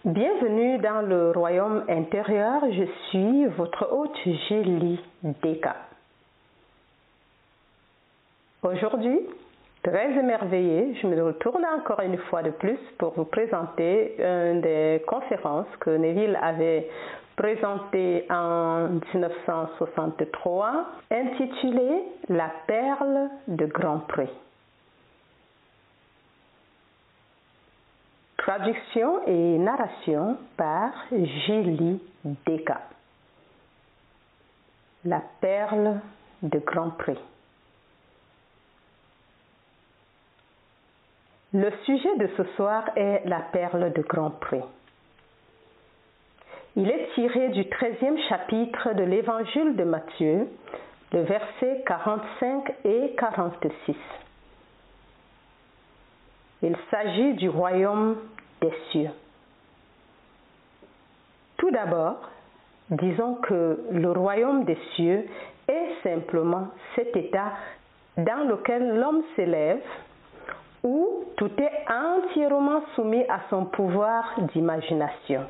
Bienvenue dans le royaume intérieur, je suis votre hôte Julie Deka. Aujourd'hui, très émerveillée, je me retourne encore une fois de plus pour vous présenter une des conférences que Neville avait présentée en 1963, intitulée « La perle de Grand Prix ». Traduction et narration par Julie Deka. La perle de Grand Prix. Le sujet de ce soir est la perle de Grand Prix. Il est tiré du 13e chapitre de l'Évangile de Matthieu, le versets 45 et 46. Il s'agit du royaume des cieux. Tout d'abord, disons que le royaume des cieux est simplement cet état dans lequel l'homme s'élève, où tout est entièrement soumis à son pouvoir d'imagination.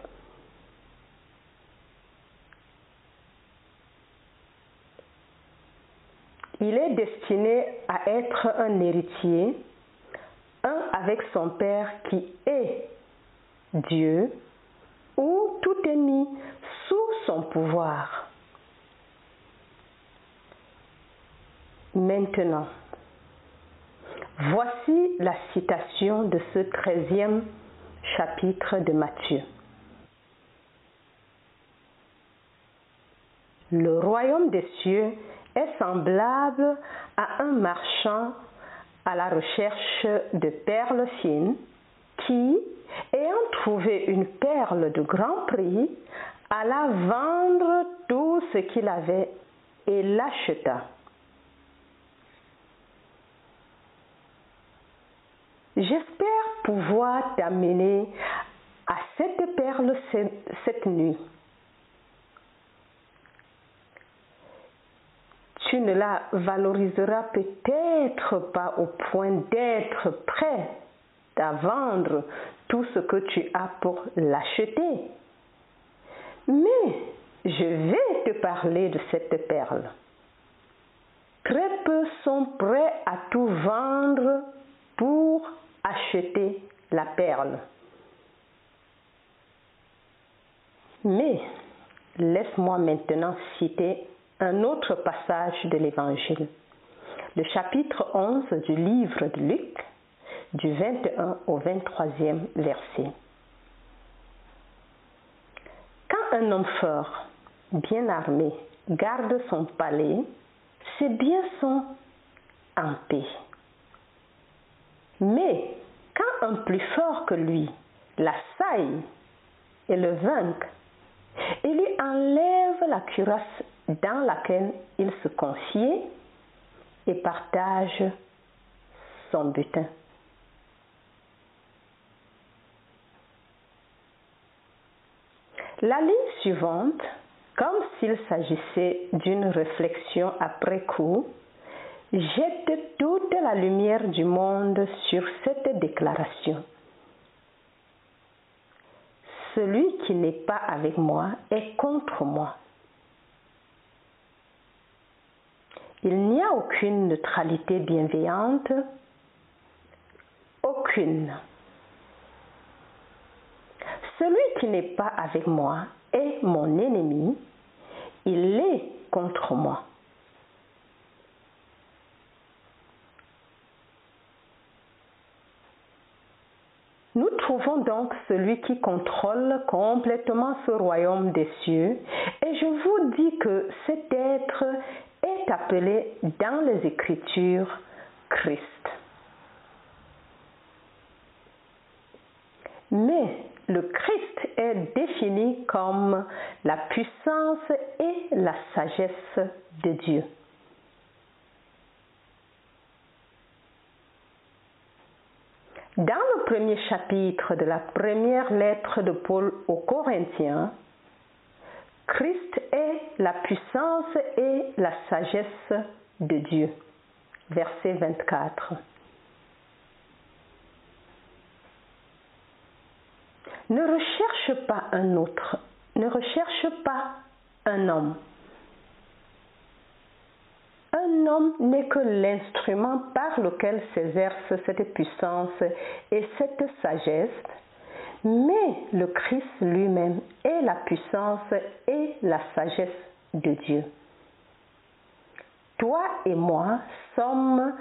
Il est destiné à être un héritier, un avec son Père qui est Dieu, où tout est mis sous son pouvoir. Maintenant, voici la citation de ce 13e chapitre de Matthieu. Le royaume des cieux est semblable à un marchand à la recherche de perles fines qui, ayant trouvé une perle de grand prix, alla vendre tout ce qu'il avait et l'acheta. J'espère pouvoir t'amener à cette perle cette nuit. Tu ne la valoriseras peut-être pas au point d'être prêt à vendre tout ce que tu as pour l'acheter. Mais je vais te parler de cette perle. Très peu sont prêts à tout vendre pour acheter la perle. Mais laisse-moi maintenant citer un autre passage de l'Évangile, le chapitre 11 du livre de Luc, du 21 au 23e verset. Quand un homme fort, bien armé, garde son palais, ses biens sont en paix. Mais quand un plus fort que lui l'assaille et le vainque, il lui enlève la cuirasse dans laquelle il se confiait et partage son butin. La ligne suivante, comme s'il s'agissait d'une réflexion après coup, jette toute la lumière du monde sur cette déclaration. Celui qui n'est pas avec moi est contre moi. Il n'y a aucune neutralité bienveillante, aucune. Celui qui n'est pas avec moi est mon ennemi, il est contre moi. Nous trouvons donc celui qui contrôle complètement ce royaume des cieux et je vous dis que cet être est appelé dans les Écritures Christ. Mais le Christ est défini comme la puissance et la sagesse de Dieu. Dans le premier chapitre de la première lettre de Paul aux Corinthiens, Christ est la puissance et la sagesse de Dieu. Verset 24. Ne recherche pas un autre, ne recherche pas un homme. Un homme n'est que l'instrument par lequel s'exerce cette puissance et cette sagesse, mais le Christ lui-même est la puissance et la sagesse de Dieu. Toi et moi sommes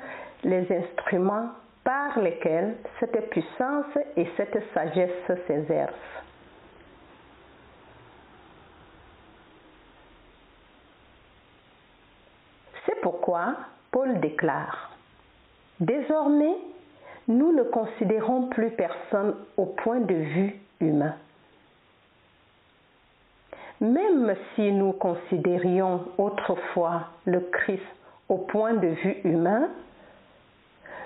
les instruments par lesquels cette puissance et cette sagesse s'exercent. C'est pourquoi Paul déclare: « Désormais, nous ne considérons plus personne au point de vue humain. Même si nous considérions autrefois le Christ au point de vue humain,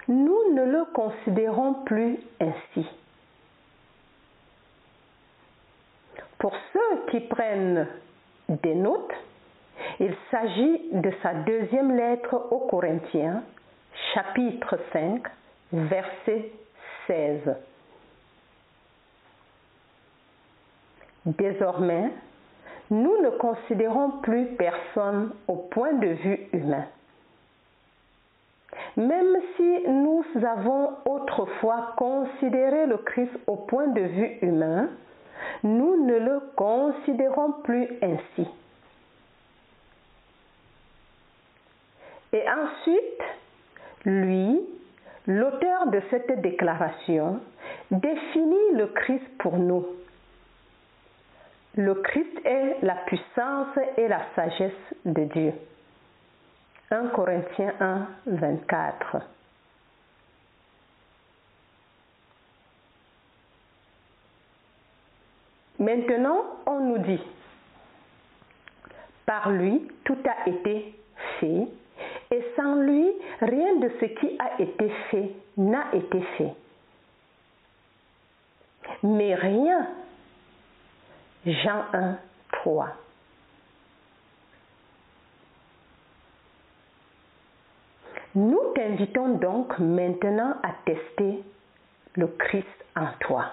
nous ne le considérons plus ainsi. Pour ceux qui prennent des notes, il s'agit de sa deuxième lettre aux Corinthiens, chapitre 5, verset 16. Désormais, nous ne considérons plus personne au point de vue humain. Même si nous avons autrefois considéré le Christ au point de vue humain, nous ne le considérons plus ainsi. Et ensuite, lui, l'auteur de cette déclaration, définit le Christ pour nous. Le Christ est la puissance et la sagesse de Dieu. 1 Corinthiens 1, 24. Maintenant, on nous dit, par lui, tout a été fait, et sans lui, rien de ce qui a été fait n'a été fait. Mais rien. Jean 1, 3. Nous t'invitons donc maintenant à tester le Christ en toi.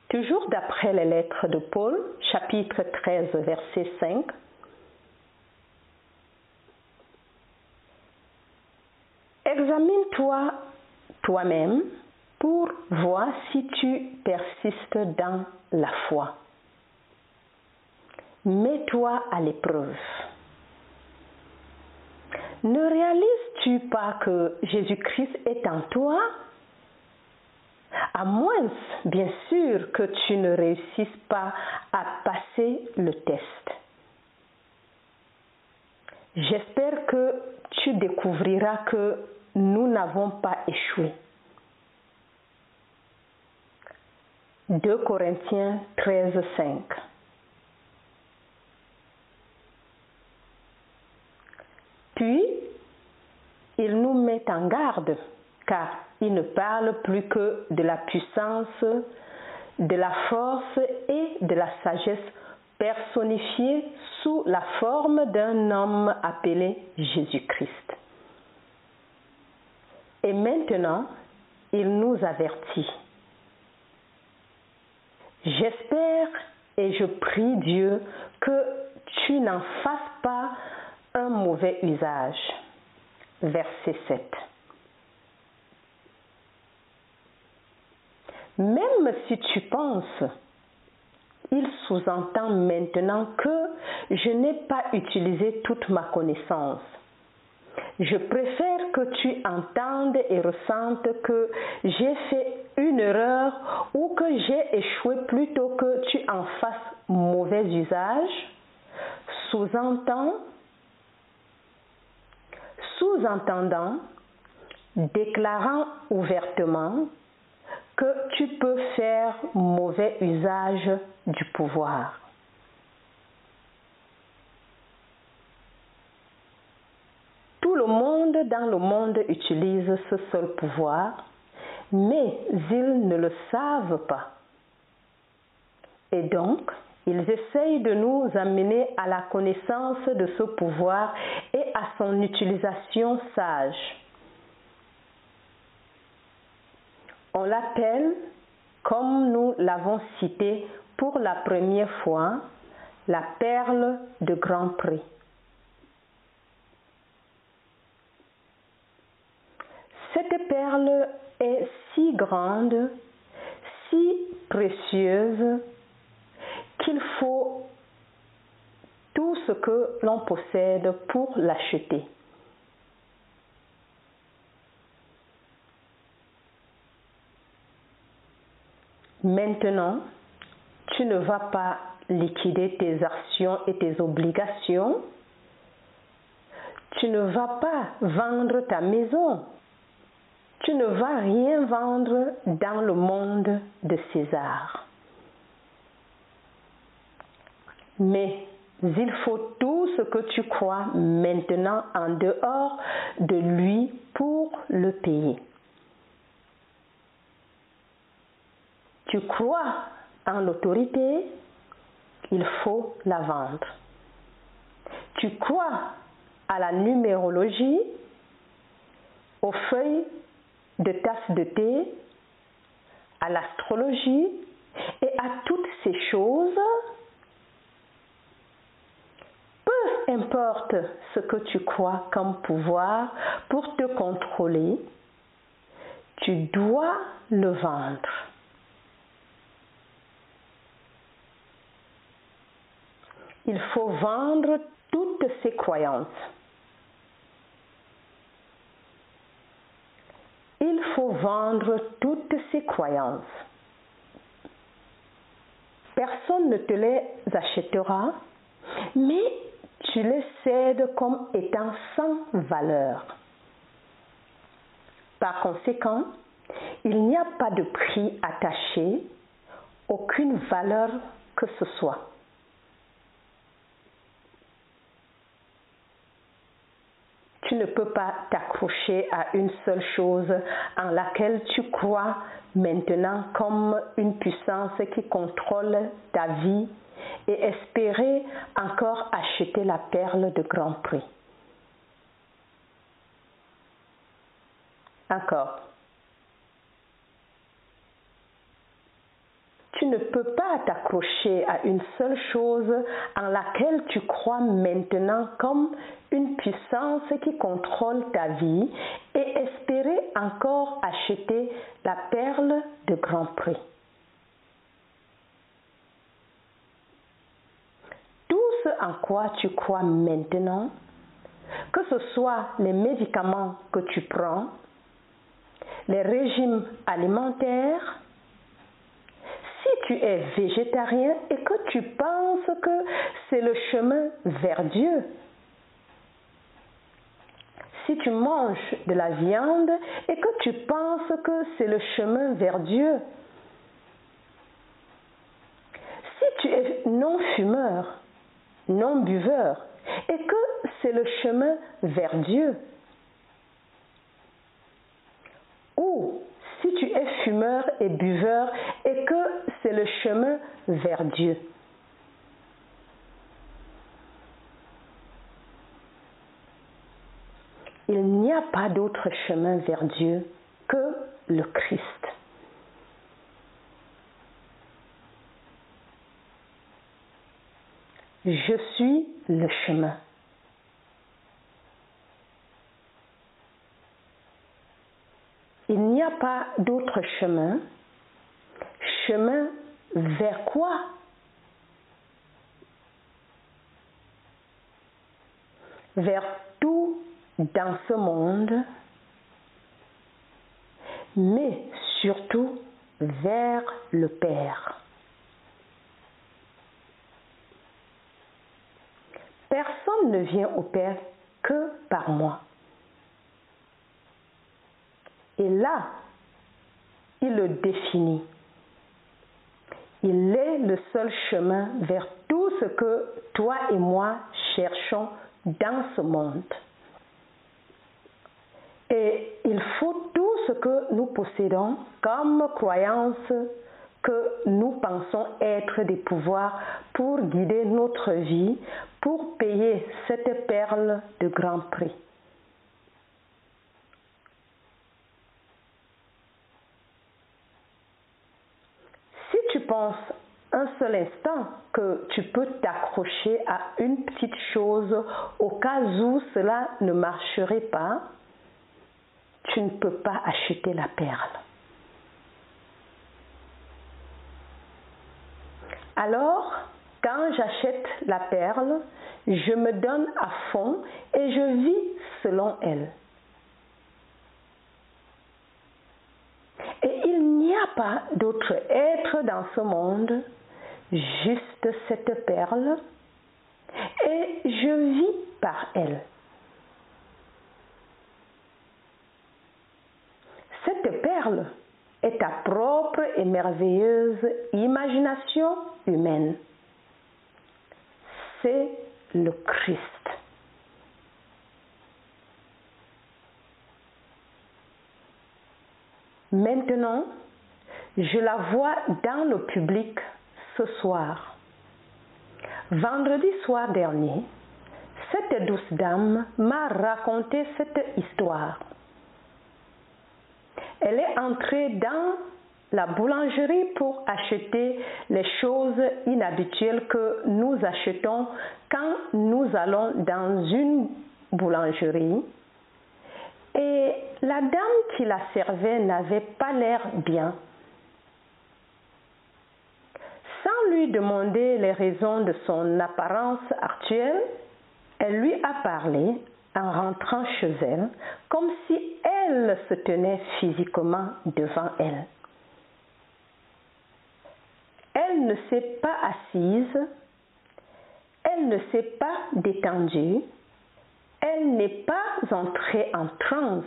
Toujours d'après les lettres de Paul, chapitre 13, verset 5. Examine-toi toi-même pour voir si tu persistes dans la foi. Mets-toi à l'épreuve. Ne réalises-tu pas que Jésus-Christ est en toi? À moins, bien sûr, que tu ne réussisses pas à passer le test. J'espère que tu découvriras que nous n'avons pas échoué. 2 Corinthiens 13, 5. Puis, il nous met en garde, car il ne parle plus que de la puissance, de la force et de la sagesse personnifiée sous la forme d'un homme appelé Jésus-Christ. Et maintenant, il nous avertit. J'espère et je prie Dieu que tu n'en fasses pas un mauvais usage. Verset 7. Même si tu penses, il sous-entend maintenant que je n'ai pas utilisé toute ma connaissance. Je préfère que tu entendes et ressentes que j'ai fait une erreur ou que j'ai échoué plutôt que tu en fasses mauvais usage. Sous-entendant, déclarant ouvertement que tu peux faire mauvais usage du pouvoir. Tout le monde dans le monde utilise ce seul pouvoir, mais ils ne le savent pas. Et donc, ils essayent de nous amener à la connaissance de ce pouvoir et à son utilisation sage. On l'appelle comme nous l'avons cité pour la première fois, la perle de grand prix. Cette perle est si grande, si précieuse, qu'il faut tout ce que l'on possède pour l'acheter. Maintenant, tu ne vas pas liquider tes actions et tes obligations. Tu ne vas pas vendre ta maison. Tu ne vas rien vendre dans le monde de César. Mais il faut tout ce que tu crois maintenant en dehors de lui pour le payer. Tu crois en l'autorité, il faut la vendre. Tu crois à la numérologie, aux feuilles de tasses de thé, à l'astrologie et à toutes ces choses. Peu importe ce que tu crois comme pouvoir pour te contrôler, tu dois le vendre. Il faut vendre toutes ces croyances. Il faut vendre toutes ces croyances. Personne ne te les achètera, mais tu les cèdes comme étant sans valeur. Par conséquent, il n'y a pas de prix attaché, aucune valeur que ce soit. Tu ne peux pas t'accrocher à une seule chose en laquelle tu crois maintenant comme une puissance qui contrôle ta vie et espérer encore acheter la perle de grand prix. Encore. Tu ne peux pas t'accrocher à une seule chose en laquelle tu crois maintenant comme une puissance qui contrôle ta vie et espérer encore acheter la perle de grand prix. Tout ce en quoi tu crois maintenant, que ce soit les médicaments que tu prends, les régimes alimentaires, si tu es végétarien et que tu penses que c'est le chemin vers Dieu, si tu manges de la viande et que tu penses que c'est le chemin vers Dieu, si tu es non-fumeur, non-buveur et que c'est le chemin vers Dieu, ou si tu es fumeur et buveur et que c'est le chemin vers Dieu. Il n'y a pas d'autre chemin vers Dieu que le Christ. Je suis le chemin. Il n'y a pas d'autre chemin. Chemin vers quoi? Vers tout dans ce monde, mais surtout vers le Père. Personne ne vient au Père que par moi. Et là, il le définit. Il est le seul chemin vers tout ce que toi et moi cherchons dans ce monde. Et il faut tout ce que nous possédons comme croyance que nous pensons être des pouvoirs pour guider notre vie, pour payer cette perle de grand prix. pense un seul instant que tu peux t'accrocher à une petite chose au cas où cela ne marcherait pas, tu ne peux pas acheter la perle. Alors, quand j'achète la perle, je me donne à fond et je vis selon elle. Et il n'y a pas d'autre être dans ce monde, juste cette perle, et je vis par elle. Cette perle est ta propre et merveilleuse imagination humaine. C'est le Christ. Maintenant, je la vois dans le public ce soir. Vendredi soir dernier, cette douce dame m'a raconté cette histoire. Elle est entrée dans la boulangerie pour acheter les choses inhabituelles que nous achetons quand nous allons dans une boulangerie. Et la dame qui la servait n'avait pas l'air bien. Sans lui demander les raisons de son apparence actuelle, elle lui a parlé en rentrant chez elle, comme si elle se tenait physiquement devant elle. Elle ne s'est pas assise, elle ne s'est pas détendue, elle n'est pas entrée en transe.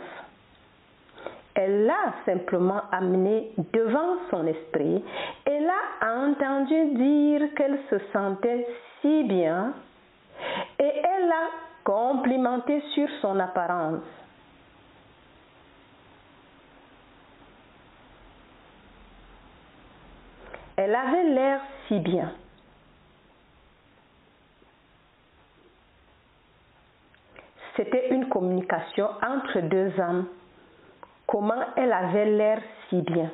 Elle l'a simplement amené devant son esprit et l'a entendu dire qu'elle se sentait si bien et elle l'a complimenté sur son apparence. Elle avait l'air si bien. C'était une communication entre deux âmes. Comment elle avait l'air si bien.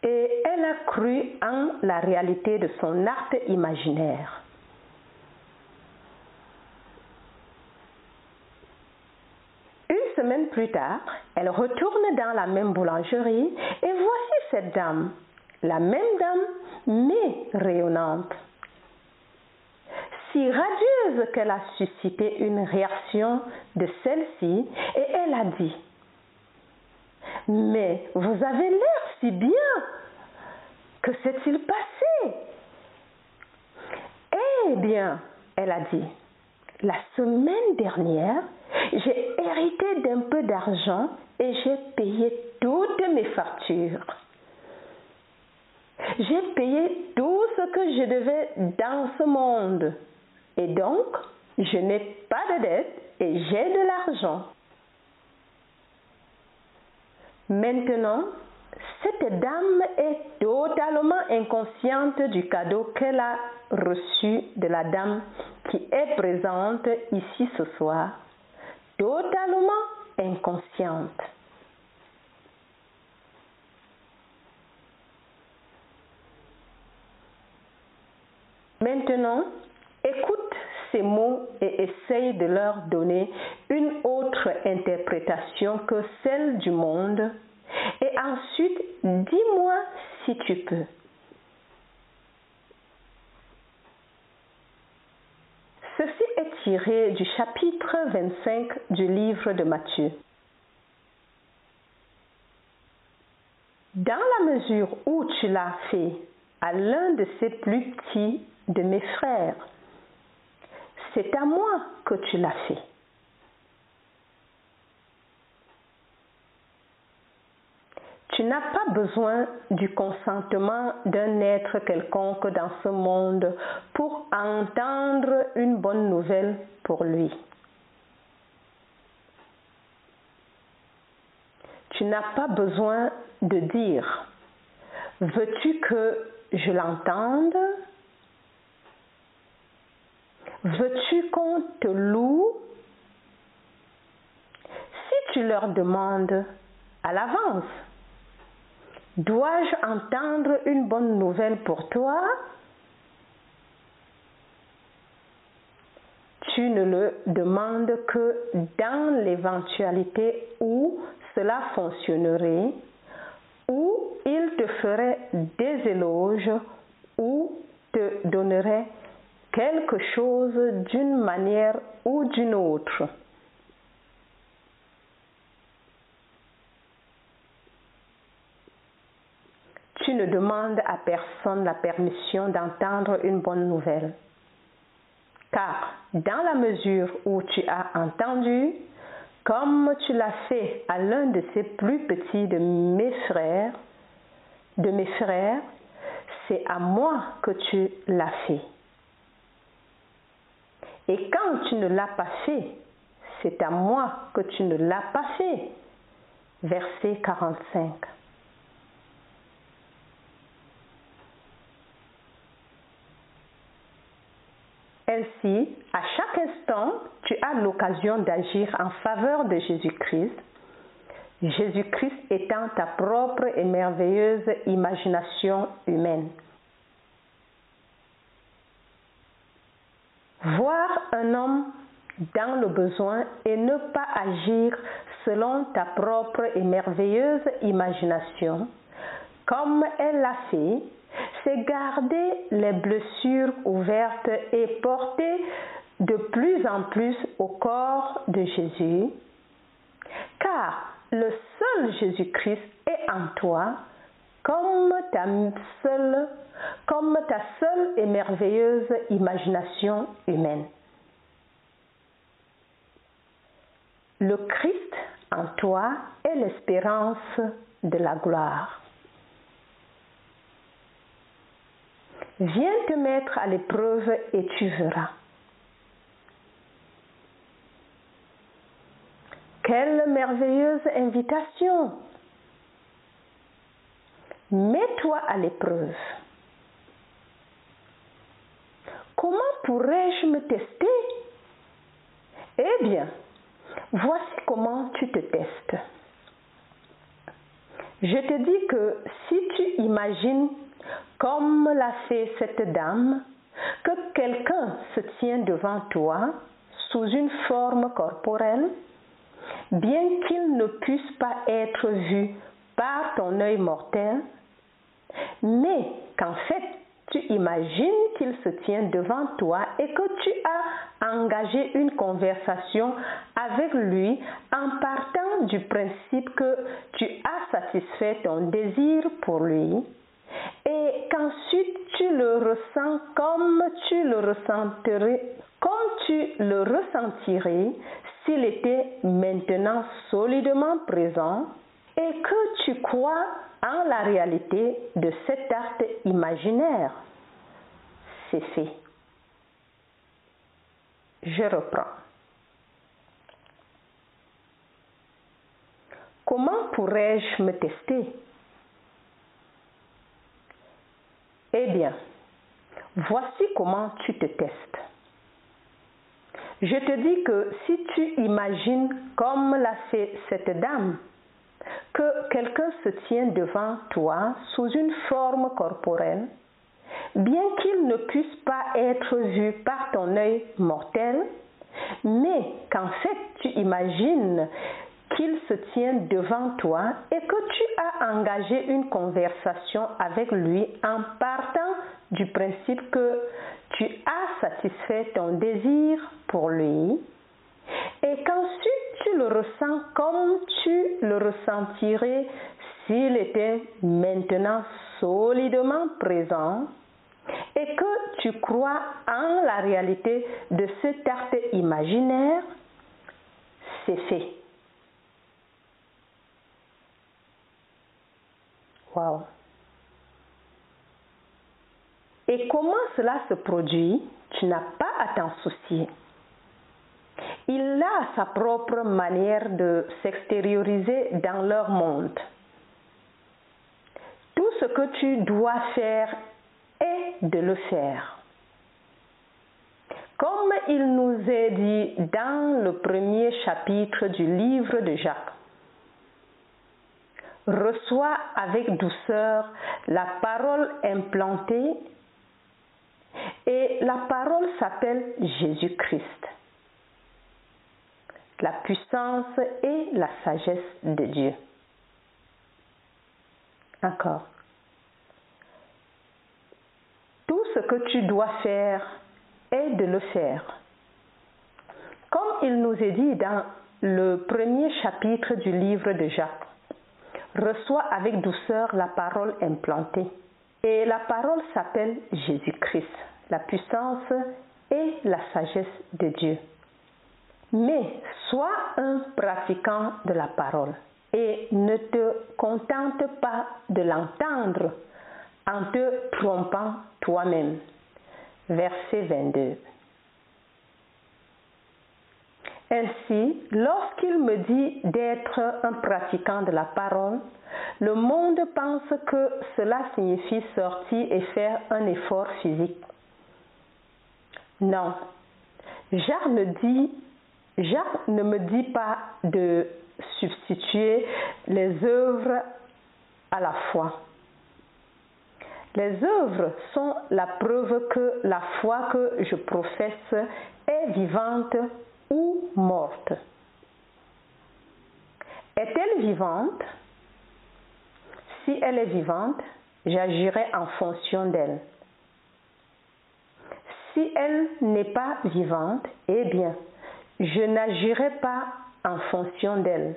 Et elle a cru en la réalité de son art imaginaire. Une semaine plus tard, elle retourne dans la même boulangerie et voici cette dame, la même dame, mais rayonnante. Si radieuse qu'elle a suscité une réaction de celle-ci et elle a dit « Mais vous avez l'air si bien, que s'est-il passé ?» Eh bien, elle a dit « La semaine dernière, j'ai hérité d'un peu d'argent et j'ai payé toutes mes factures. J'ai payé tout ce que je devais dans ce monde. Et donc, je n'ai pas de dette et j'ai de l'argent. » Maintenant, cette dame est totalement inconsciente du cadeau qu'elle a reçu de la dame qui est présente ici ce soir. Totalement inconsciente. Maintenant, écoute ces mots et essaye de leur donner une autre interprétation que celle du monde. Et ensuite, dis-moi si tu peux. Ceci est tiré du chapitre 25 du livre de Matthieu. Dans la mesure où tu l'as fait à l'un de ces plus petits de mes frères, c'est à moi que tu l'as fait. Tu n'as pas besoin du consentement d'un être quelconque dans ce monde pour entendre une bonne nouvelle pour lui. Tu n'as pas besoin de dire « Veux-tu que je l'entende ? Veux-tu qu'on te loue ? » Si tu leur demandes à l'avance. Dois-je entendre une bonne nouvelle pour toi? Tu ne le demandes que dans l'éventualité où cela fonctionnerait, où il te ferait des éloges, ou te donnerait quelque chose d'une manière ou d'une autre. Tu ne demandes à personne la permission d'entendre une bonne nouvelle. Car dans la mesure où tu as entendu, comme tu l'as fait à l'un de ces plus petits de mes frères, c'est à moi que tu l'as fait. Et quand tu ne l'as pas fait, c'est à moi que tu ne l'as pas fait. Verset 45. Ainsi, à chaque instant, tu as l'occasion d'agir en faveur de Jésus-Christ, Jésus-Christ étant ta propre et merveilleuse imagination humaine. Voir un homme dans le besoin et ne pas agir selon ta propre et merveilleuse imagination, comme elle l'a fait, c'est garder les blessures ouvertes et porter de plus en plus au corps de Jésus, car le seul Jésus-Christ est en toi comme ta seule et merveilleuse imagination humaine. Le Christ en toi est l'espérance de la gloire. Viens te mettre à l'épreuve et tu verras. Quelle merveilleuse invitation! Mets-toi à l'épreuve. Comment pourrais-je me tester? Eh bien, voici comment tu te testes. Je te dis que si tu imagines, comme l'a fait cette dame, que quelqu'un se tient devant toi sous une forme corporelle, bien qu'il ne puisse pas être vu par ton œil mortel, mais qu'en fait tu imagines qu'il se tient devant toi et que tu as engagé une conversation avec lui en partant du principe que tu as satisfait ton désir pour lui, et qu'ensuite tu le ressens comme tu le ressentirais s'il était maintenant solidement présent, et que tu crois en la réalité de cet acte imaginaire. C'est fait. Je reprends. Comment pourrais-je me tester? Eh bien, voici comment tu te testes. Je te dis que si tu imagines, comme l'a fait cette dame, que quelqu'un se tient devant toi sous une forme corporelle, bien qu'il ne puisse pas être vu par ton œil mortel, mais qu'en fait tu imagines qu'il se tient devant toi et que tu as engagé une conversation avec lui en partant du principe que tu as satisfait ton désir pour lui, et qu'ensuite tu le ressens comme tu le ressentirais s'il était maintenant solidement présent, et que tu crois en la réalité de cet acte imaginaire, c'est fait. Wow. Et comment cela se produit? Tu n'as pas à t'en soucier. Il a sa propre manière de s'extérioriser dans leur monde. Tout ce que tu dois faire est de le faire. Comme il nous est dit dans le premier chapitre du livre de Jacques, reçois avec douceur la parole implantée, et la parole s'appelle Jésus-Christ, la puissance et la sagesse de Dieu. Encore. Tout ce que tu dois faire est de le faire. Comme il nous est dit dans le premier chapitre du livre de Jacques, reçois avec douceur la parole implantée. Et la parole s'appelle Jésus-Christ, la puissance et la sagesse de Dieu. Mais sois un pratiquant de la parole et ne te contente pas de l'entendre en te trompant toi-même. Verset 22. Ainsi, lorsqu'il me dit d'être un pratiquant de la parole, le monde pense que cela signifie sortir et faire un effort physique. Non, Jacques ne me dit pas de substituer les œuvres à la foi. Les œuvres sont la preuve que la foi que je professe est vivante ou morte. Est-elle vivante? Si elle est vivante, j'agirai en fonction d'elle. Si elle n'est pas vivante, eh bien, je n'agirai pas en fonction d'elle.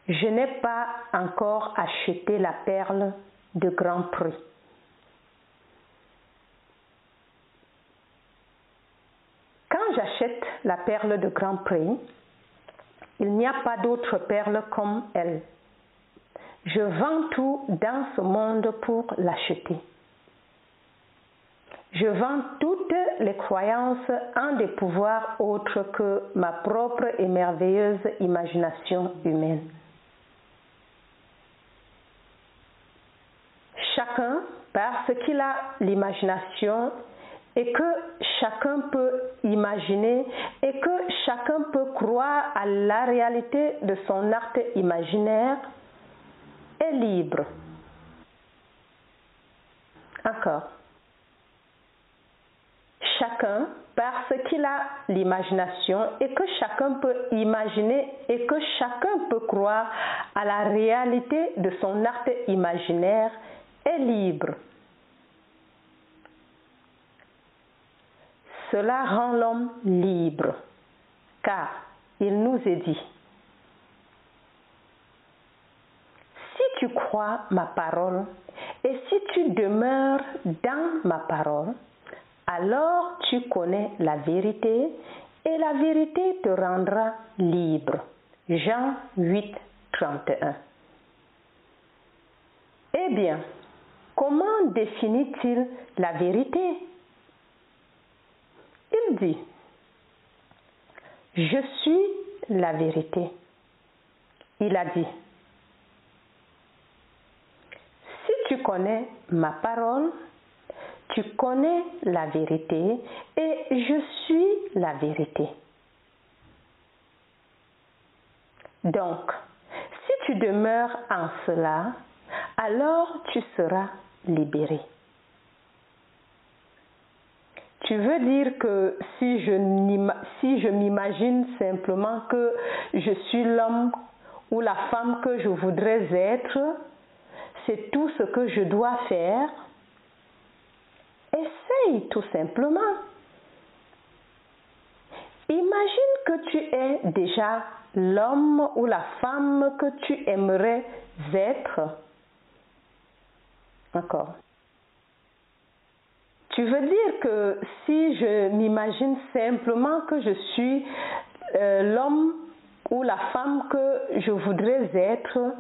Je n'ai pas encore acheté la perle de grand prix. Quand j'achète la perle de grand prix, il n'y a pas d'autre perle comme elle. Je vends tout dans ce monde pour l'acheter. Je vends toutes les croyances en des pouvoirs autres que ma propre et merveilleuse imagination humaine. Chacun, parce qu'il a l'imagination et que chacun peut imaginer et que chacun peut croire à la réalité de son art imaginaire, est libre. Encore. Chacun, parce qu'il a l'imagination et que chacun peut imaginer et que chacun peut croire à la réalité de son art imaginaire, est libre. Cela rend l'homme libre, car il nous est dit, si tu crois ma parole et si tu demeures dans ma parole, alors tu connais la vérité et la vérité te rendra libre. Jean 8, 31. Eh bien, comment définit-il la vérité? Il dit, je suis la vérité. Il a dit, si tu connais ma parole, tu connais la vérité et je suis la vérité. Donc, si tu demeures en cela, alors tu seras libéré. Tu veux dire que si je m'imagine simplement que je suis l'homme ou la femme que je voudrais être, c'est tout ce que je dois faire? Essaye tout simplement. Imagine que tu es déjà l'homme ou la femme que tu aimerais être. Encore. Tu veux dire que si je m'imagine simplement que je suis l'homme ou la femme que je voudrais être,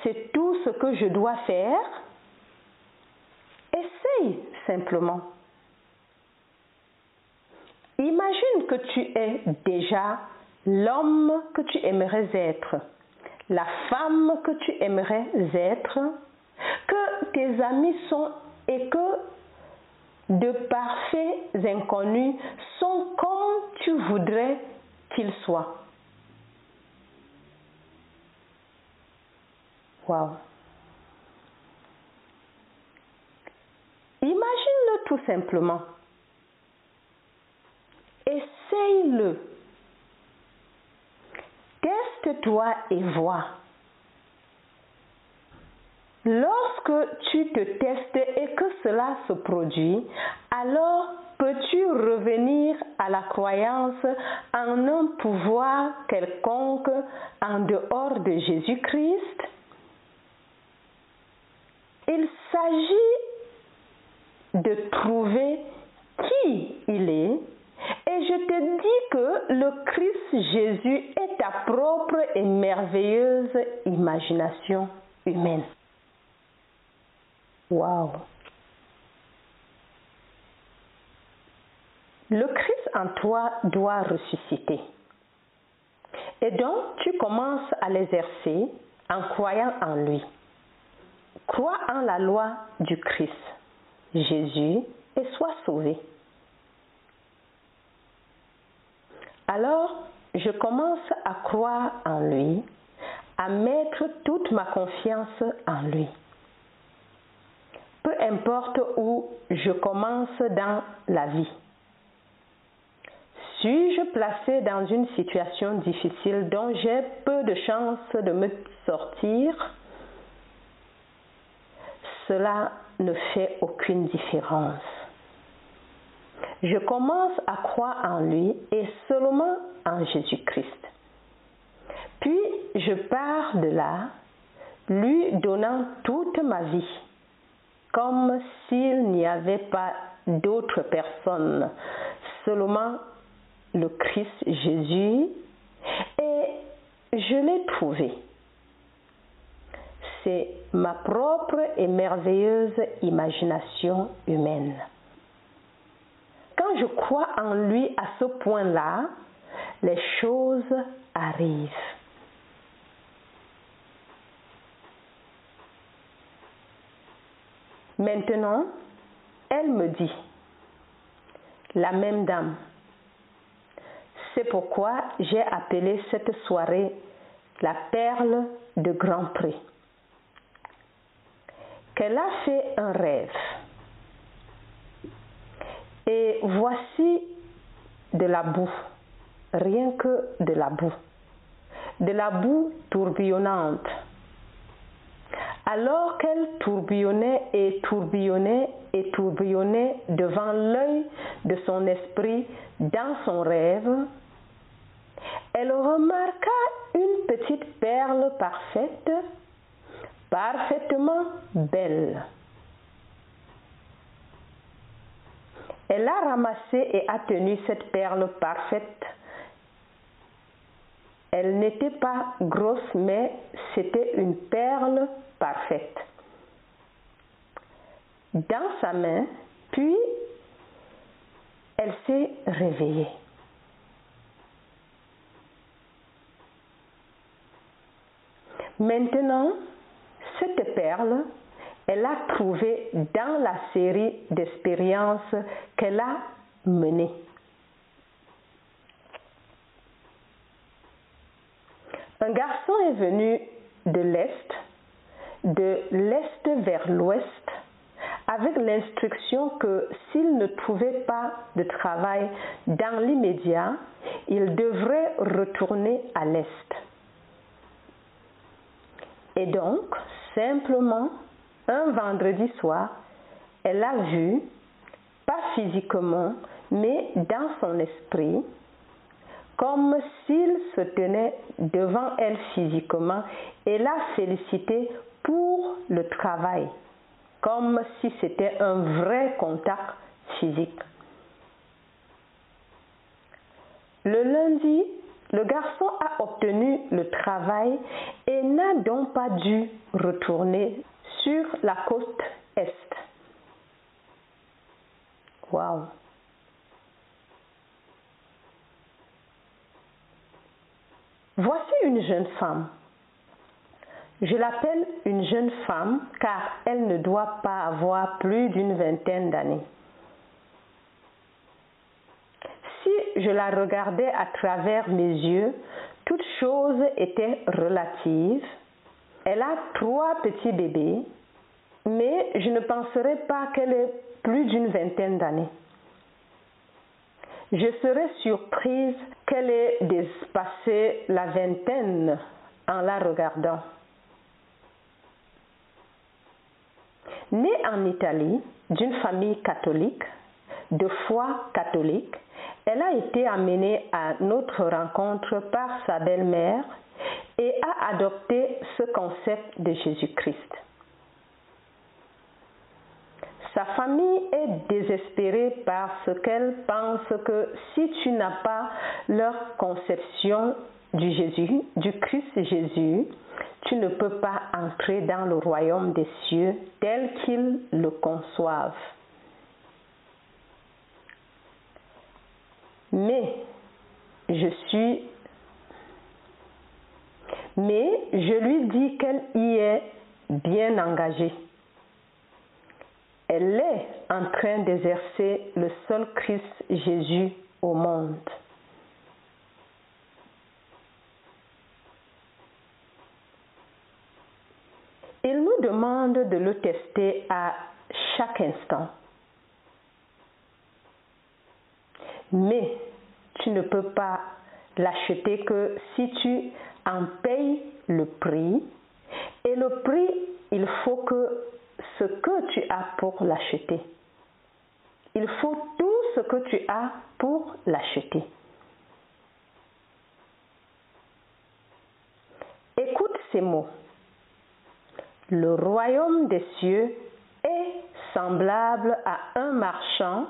c'est tout ce que je dois faire? Essaye simplement. Imagine que tu es déjà l'homme que tu aimerais être, la femme que tu aimerais être, que tes amis sont et que de parfaits inconnus sont comme tu voudrais qu'ils soient. Wow. Imagine-le tout simplement. Essaye-le. Teste-toi et vois. Lorsque tu te testes et que cela se produit, alors peux-tu revenir à la croyance en un pouvoir quelconque en dehors de Jésus-Christ? Il s'agit de trouver qui il est, et je te dis que le Christ Jésus est ta propre et merveilleuse imagination humaine. Wow! Le Christ en toi doit ressusciter. Et donc, tu commences à l'exercer en croyant en lui. Crois en la loi du Christ, Jésus, et sois sauvé. Alors, je commence à croire en lui, à mettre toute ma confiance en lui. Peu importe où je commence dans la vie. Suis-je placé dans une situation difficile dont j'ai peu de chances de me sortir? Cela ne fait aucune différence. Je commence à croire en lui et seulement en Jésus-Christ. Puis je pars de là, lui donnant toute ma vie, comme s'il n'y avait pas d'autre personne, seulement le Christ Jésus, et je l'ai trouvé. C'est ma propre et merveilleuse imagination humaine. Quand je crois en lui à ce point-là, les choses arrivent. Maintenant, elle me dit, la même dame, c'est pourquoi j'ai appelé cette soirée la perle de Grand Prix, qu'elle a fait un rêve. Et voici de la boue, rien que de la boue tourbillonnante. Alors qu'elle tourbillonnait et tourbillonnait et tourbillonnait devant l'œil de son esprit dans son rêve, elle remarqua une petite perle parfaite, parfaitement belle. Elle a ramassé et a tenu cette perle parfaite. Elle n'était pas grosse, mais c'était une perle parfaite. Dans sa main, puis elle s'est réveillée. Maintenant, cette perle, elle l'a trouvée dans la série d'expériences qu'elle a menées. Un garçon est venu de l'est vers l'ouest, avec l'instruction que s'il ne trouvait pas de travail dans l'immédiat, il devrait retourner à l'est. Et donc, simplement, un vendredi soir, elle a vu, pas physiquement, mais dans son esprit, comme s'il se tenait devant elle physiquement et l'a félicité pour le travail, comme si c'était un vrai contact physique. Le lundi, le garçon a obtenu le travail et n'a donc pas dû retourner sur la côte est. Waouh! Voici une jeune femme. Je l'appelle une jeune femme car elle ne doit pas avoir plus d'une vingtaine d'années. je la regardais à travers mes yeux, toutes choses étaient relatives. Elle a 3 petits bébés, mais je ne penserais pas qu'elle ait plus d'une vingtaine d'années. Je serais surprise qu'elle ait dépassé la vingtaine en la regardant. Née en Italie, d'une famille catholique, de foi catholique, elle a été amenée à notre rencontre par sa belle-mère et a adopté ce concept de Jésus-Christ. Sa famille est désespérée parce qu'elle pense que si tu n'as pas leur conception du Christ Jésus, tu ne peux pas entrer dans le royaume des cieux tel qu'ils le conçoivent. Mais je lui dis qu'elle y est bien engagée. Elle est en train d'exercer le seul Christ Jésus au monde. Il nous demande de le tester à chaque instant. Mais tu ne peux pas l'acheter que si tu en payes le prix. Et le prix, il faut que ce que tu as pour l'acheter. Il faut tout ce que tu as pour l'acheter. Écoute ces mots. Le royaume des cieux est semblable à un marchand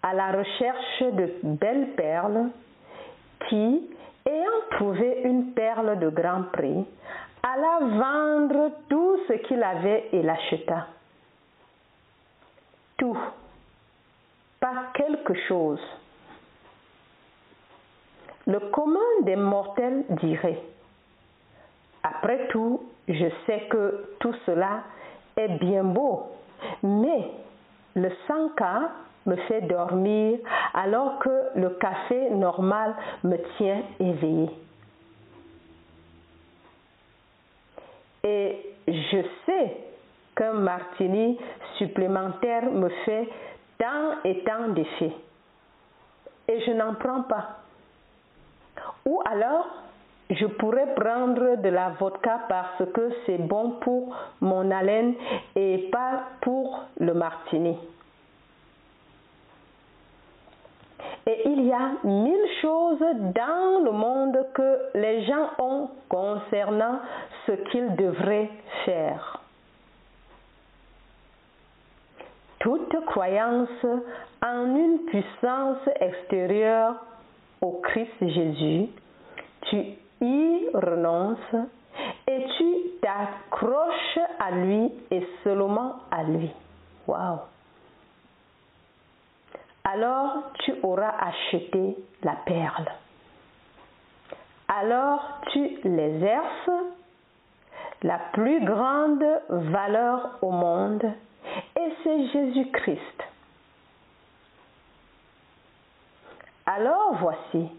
à la recherche de belles perles qui, ayant trouvé une perle de grand prix, alla vendre tout ce qu'il avait et l'acheta. Tout, pas quelque chose. Le commun des mortels dirait: après tout, je sais que tout cela est bien beau, mais le 100K me fait dormir alors que le café normal me tient éveillé. Et je sais qu'un martini supplémentaire me fait tant et tant d'effets. Et je n'en prends pas. Ou alors, je pourrais prendre de la vodka parce que c'est bon pour mon haleine et pas pour le martini. Et il y a 1000 choses dans le monde que les gens ont concernant ce qu'ils devraient faire. Toute croyance en une puissance extérieure au Christ Jésus, tu y renonces et tu t'accroches à lui et seulement à lui. Waouh! Alors tu auras acheté la perle. Alors tu l'exerces, la plus grande valeur au monde, et c'est Jésus-Christ. Alors voici,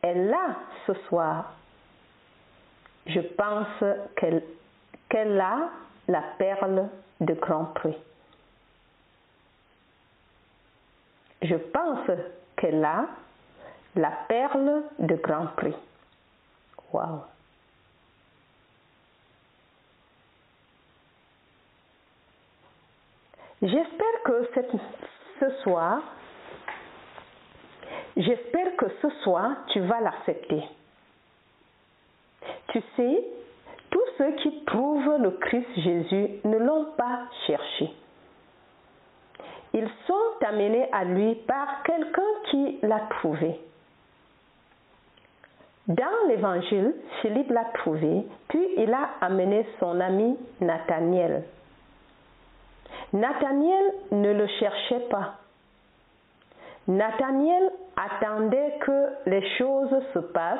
elle est là ce soir. Je pense qu'elle a la perle de grand prix. Je pense qu'elle a la perle de grand prix. Waouh! J'espère que ce soir, tu vas l'accepter. Tu sais, tous ceux qui trouvent le Christ Jésus ne l'ont pas cherché. Ils sont amenés à lui par quelqu'un qui l'a trouvé. Dans l'évangile, Philippe l'a trouvé, puis il a amené son ami Nathaniel. Nathaniel ne le cherchait pas. Nathaniel attendait que les choses se passent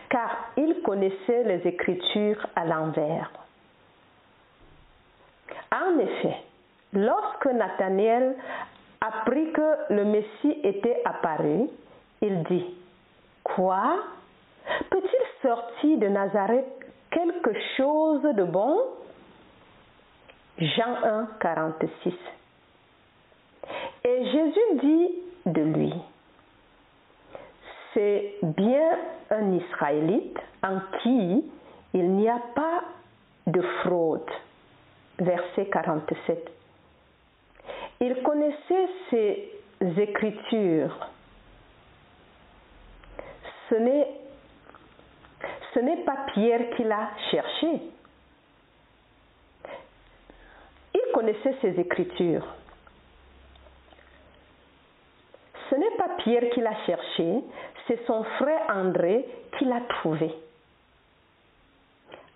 car il connaissait les Écritures à l'envers. En effet, lorsque Nathaniel apprit que le Messie était apparu, il dit, « Quoi? Peut-il sortir de Nazareth quelque chose de bon ?» Jean 1, 46. Et Jésus dit de lui, « C'est bien un Israélite en qui il n'y a pas de fraude. » Verset 47. Il connaissait ses Écritures. Ce n'est pas Pierre qui l'a cherché. Il connaissait ses Écritures. Ce n'est pas Pierre qui l'a cherché, c'est son frère André qui l'a trouvé.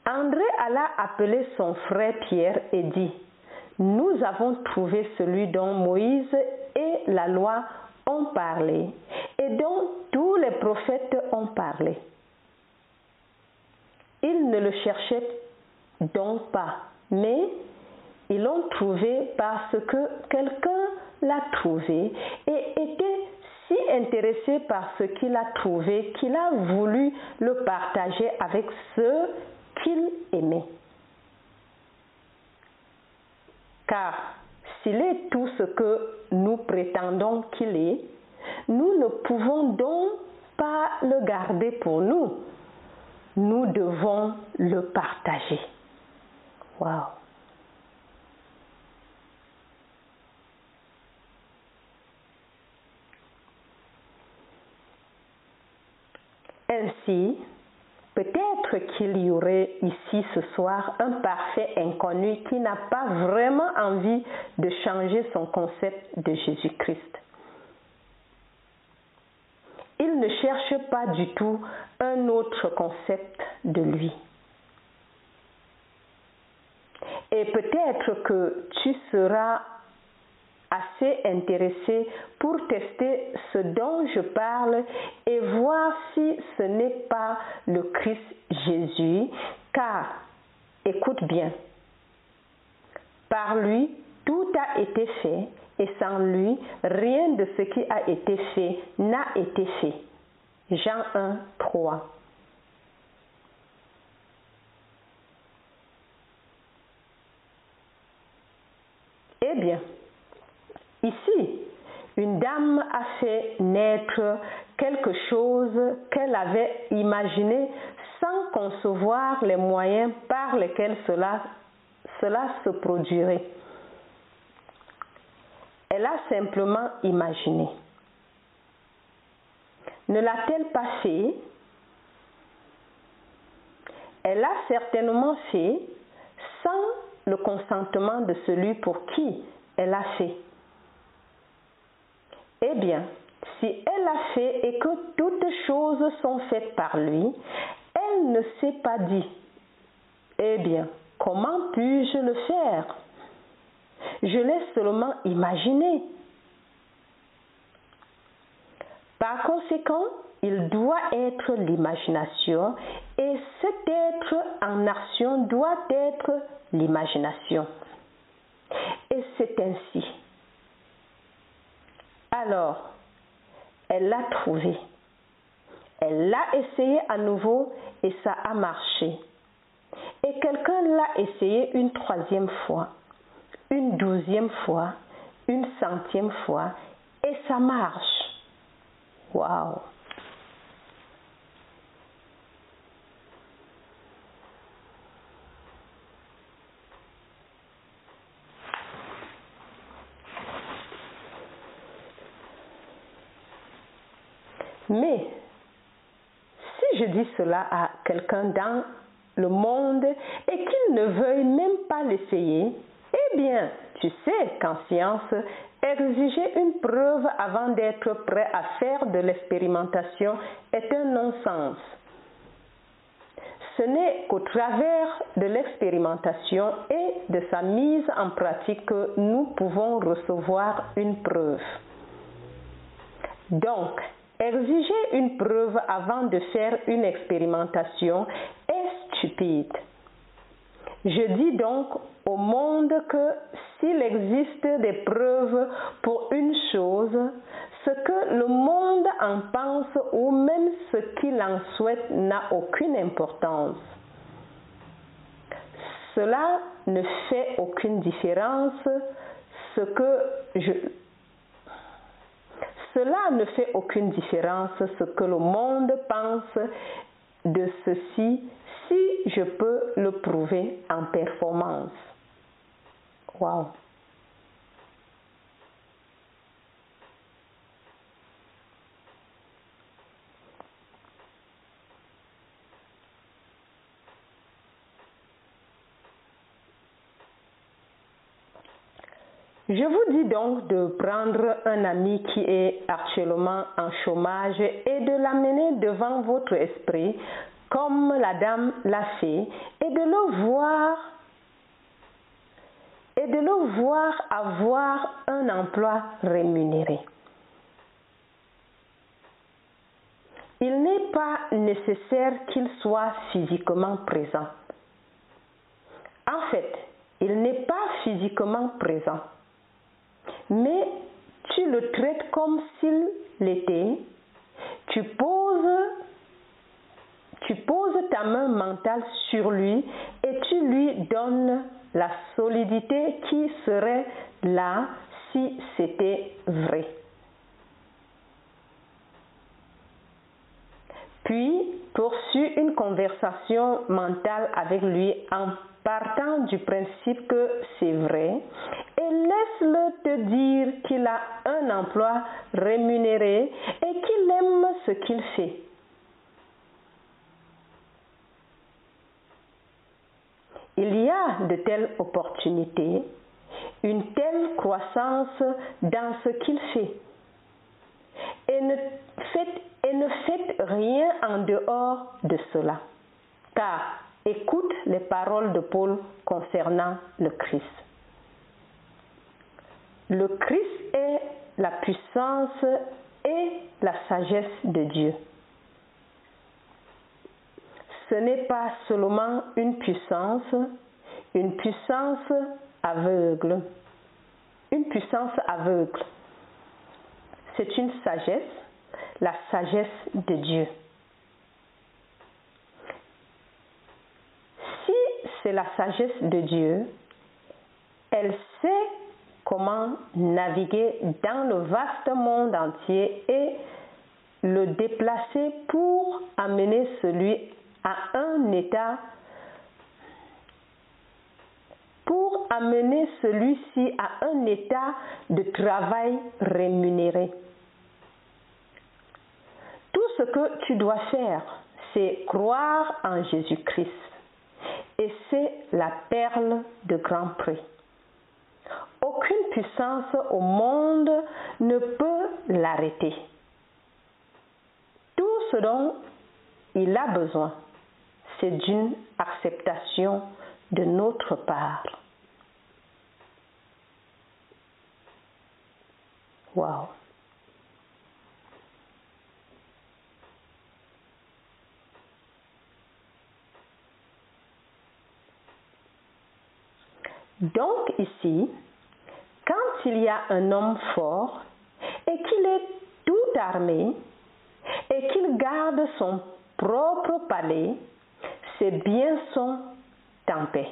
André alla appeler son frère Pierre et dit, « Nous avons trouvé celui dont Moïse et la loi ont parlé et dont tous les prophètes ont parlé. » Ils ne le cherchaient donc pas, mais ils l'ont trouvé parce que quelqu'un l'a trouvé et était si intéressé par ce qu'il a trouvé qu'il a voulu le partager avec ceux qu'il aimait. Car s'il est tout ce que nous prétendons qu'il est, nous ne pouvons donc pas le garder pour nous. Nous devons le partager. Wow! Ainsi, peut-être qu'il y aurait ici ce soir un parfait inconnu qui n'a pas vraiment envie de changer son concept de Jésus-Christ. Il ne cherche pas du tout un autre concept de lui. Et peut-être que tu seras assez intéressé pour tester ce dont je parle et voir si ce n'est pas le Christ Jésus, car, écoute bien, par lui, tout a été fait et sans lui, rien de ce qui a été fait n'a été fait. Jean 1, 3. Eh bien, ici, une dame a fait naître quelque chose qu'elle avait imaginé sans concevoir les moyens par lesquels cela se produirait. Elle a simplement imaginé. Ne l'a-t-elle pas fait? Elle l'a certainement fait sans le consentement de celui pour qui elle a fait. Eh bien, si elle a fait et que toutes choses sont faites par lui, elle ne s'est pas dit, eh bien, comment puis-je le faire? Je l'ai seulement imaginé. Par conséquent, il doit être l'imagination et cet être en action doit être l'imagination. Et c'est ainsi. Alors, elle l'a trouvé. Elle l'a essayé à nouveau et ça a marché. Et quelqu'un l'a essayé une 3e fois, une 12e fois, une 100e fois et ça marche. Waouh! Mais, si je dis cela à quelqu'un dans le monde et qu'il ne veuille même pas l'essayer, eh bien, tu sais qu'en science, exiger une preuve avant d'être prêt à faire de l'expérimentation est un non-sens. Ce n'est qu'au travers de l'expérimentation et de sa mise en pratique que nous pouvons recevoir une preuve. Donc, exiger une preuve avant de faire une expérimentation est stupide. Je dis donc au monde que s'il existe des preuves pour une chose, ce ce que le monde en pense ou même ce qu'il en souhaite n'a aucune importance. Cela ne fait aucune différence. Cela ne fait aucune différence ce que le monde pense de ceci si je peux le prouver en performance. Wow! Je vous dis donc de prendre un ami qui est actuellement en chômage et de l'amener devant votre esprit comme la dame l'a fait et de le voir avoir un emploi rémunéré. Il n'est pas nécessaire qu'il soit physiquement présent. En fait, il n'est pas physiquement présent. Mais tu le traites comme s'il l'était, tu poses ta main mentale sur lui et tu lui donnes la solidité qui serait là si c'était vrai. Puis, poursuis une conversation mentale avec lui en partant du principe que c'est vrai et laisse-le te dire qu'il a un emploi rémunéré et qu'il aime ce qu'il fait. Il y a de telles opportunités, une telle croissance dans ce qu'il fait. Et ne faites rien en dehors de cela. Car écoute les paroles de Paul concernant le Christ. Le Christ est la puissance et la sagesse de Dieu. Ce n'est pas seulement une puissance aveugle. Une puissance aveugle. C'est une sagesse, la sagesse de Dieu. Si c'est la sagesse de Dieu, elle sait comment naviguer dans le vaste monde entier et le déplacer pour amener celui à un état, pour amener celui-ci à un état de travail rémunéré. Tout ce que tu dois faire, c'est croire en Jésus-Christ. Et c'est la perle de grand prix. Aucune puissance au monde ne peut l'arrêter. Tout ce dont il a besoin, c'est d'une acceptation de notre part. Wow! Donc ici, quand il y a un homme fort et qu'il est tout armé et qu'il garde son propre palais, ses biens sont en paix.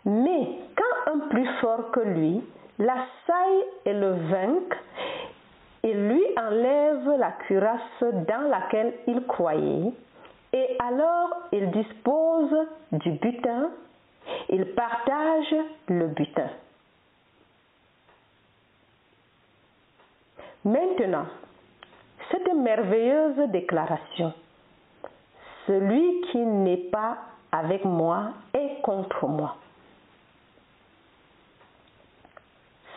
Mais quand un plus fort que lui l'assaille et le vainque, il lui enlève la cuirasse dans laquelle il croyait, et alors il dispose du butin, il partage le butin. Maintenant, cette merveilleuse déclaration, celui qui n'est pas avec moi est contre moi.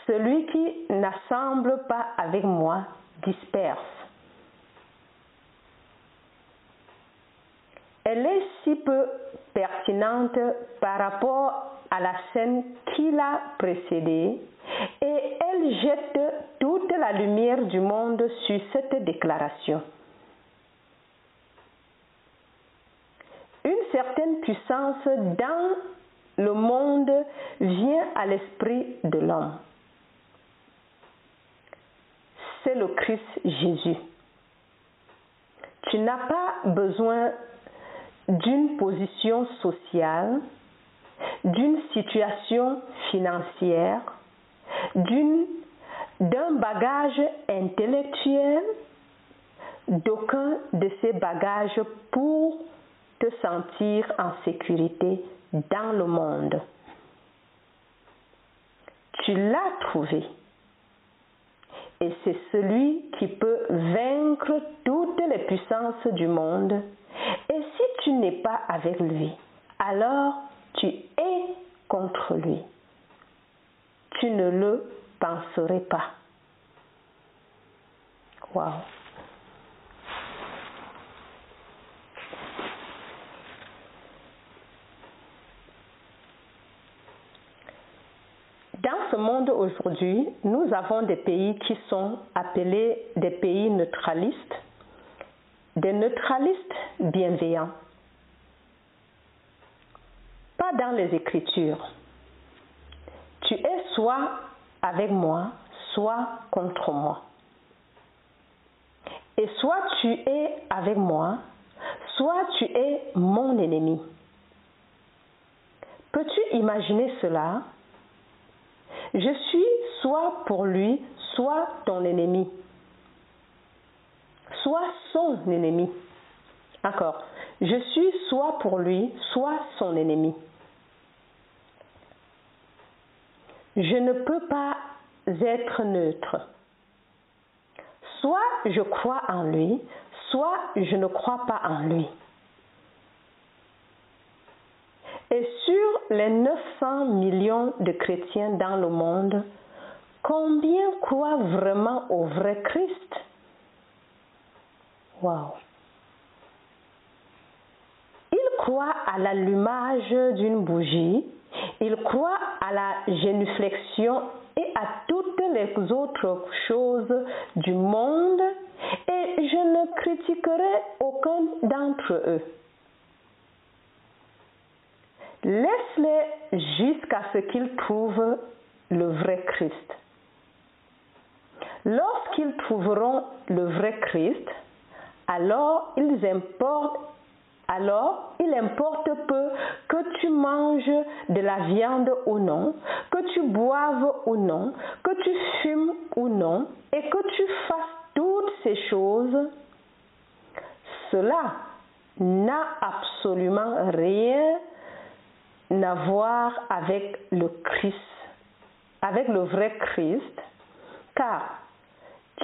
Celui qui n'assemble pas avec moi disperse. Elle est si peu pertinente par rapport à la scène qui l'a précédée et elle jette toute la lumière du monde sur cette déclaration. Une certaine puissance dans le monde vient à l'esprit de l'homme. c'est le Christ Jésus. Tu n'as pas besoin d'une position sociale, d'une situation financière, d'un bagage intellectuel, d'aucun de ces bagages pour te sentir en sécurité dans le monde. Tu l'as trouvé. Et c'est celui qui peut vaincre toutes les puissances du monde. Et si tu n'es pas avec lui, alors tu es contre lui. Tu ne le penserais pas. Wow. Dans ce monde aujourd'hui, nous avons des pays qui sont appelés des pays neutralistes, des neutralistes bienveillants. Pas dans les Écritures. Tu es soit avec moi, soit contre moi. Et soit tu es avec moi, soit tu es mon ennemi. Peux-tu imaginer cela? Je suis soit pour lui, soit ton ennemi. Soit son ennemi. D'accord. Je suis soit pour lui, soit son ennemi. Je ne peux pas être neutre. Soit je crois en lui, soit je ne crois pas en lui. Et sur les 900 millions de chrétiens dans le monde, combien croient vraiment au vrai Christ? Wow! Ils croient à l'allumage d'une bougie, ils croient à la génuflexion et à toutes les autres choses du monde, et je ne critiquerai aucun d'entre eux. Laisse-les jusqu'à ce qu'ils trouvent le vrai Christ. Lorsqu'ils trouveront le vrai Christ, alors il importe peu que tu manges de la viande ou non, que tu boives ou non, que tu fumes ou non, et que tu fasses toutes ces choses. Cela n'a absolument rien à voir avec le Christ, avec le vrai Christ, car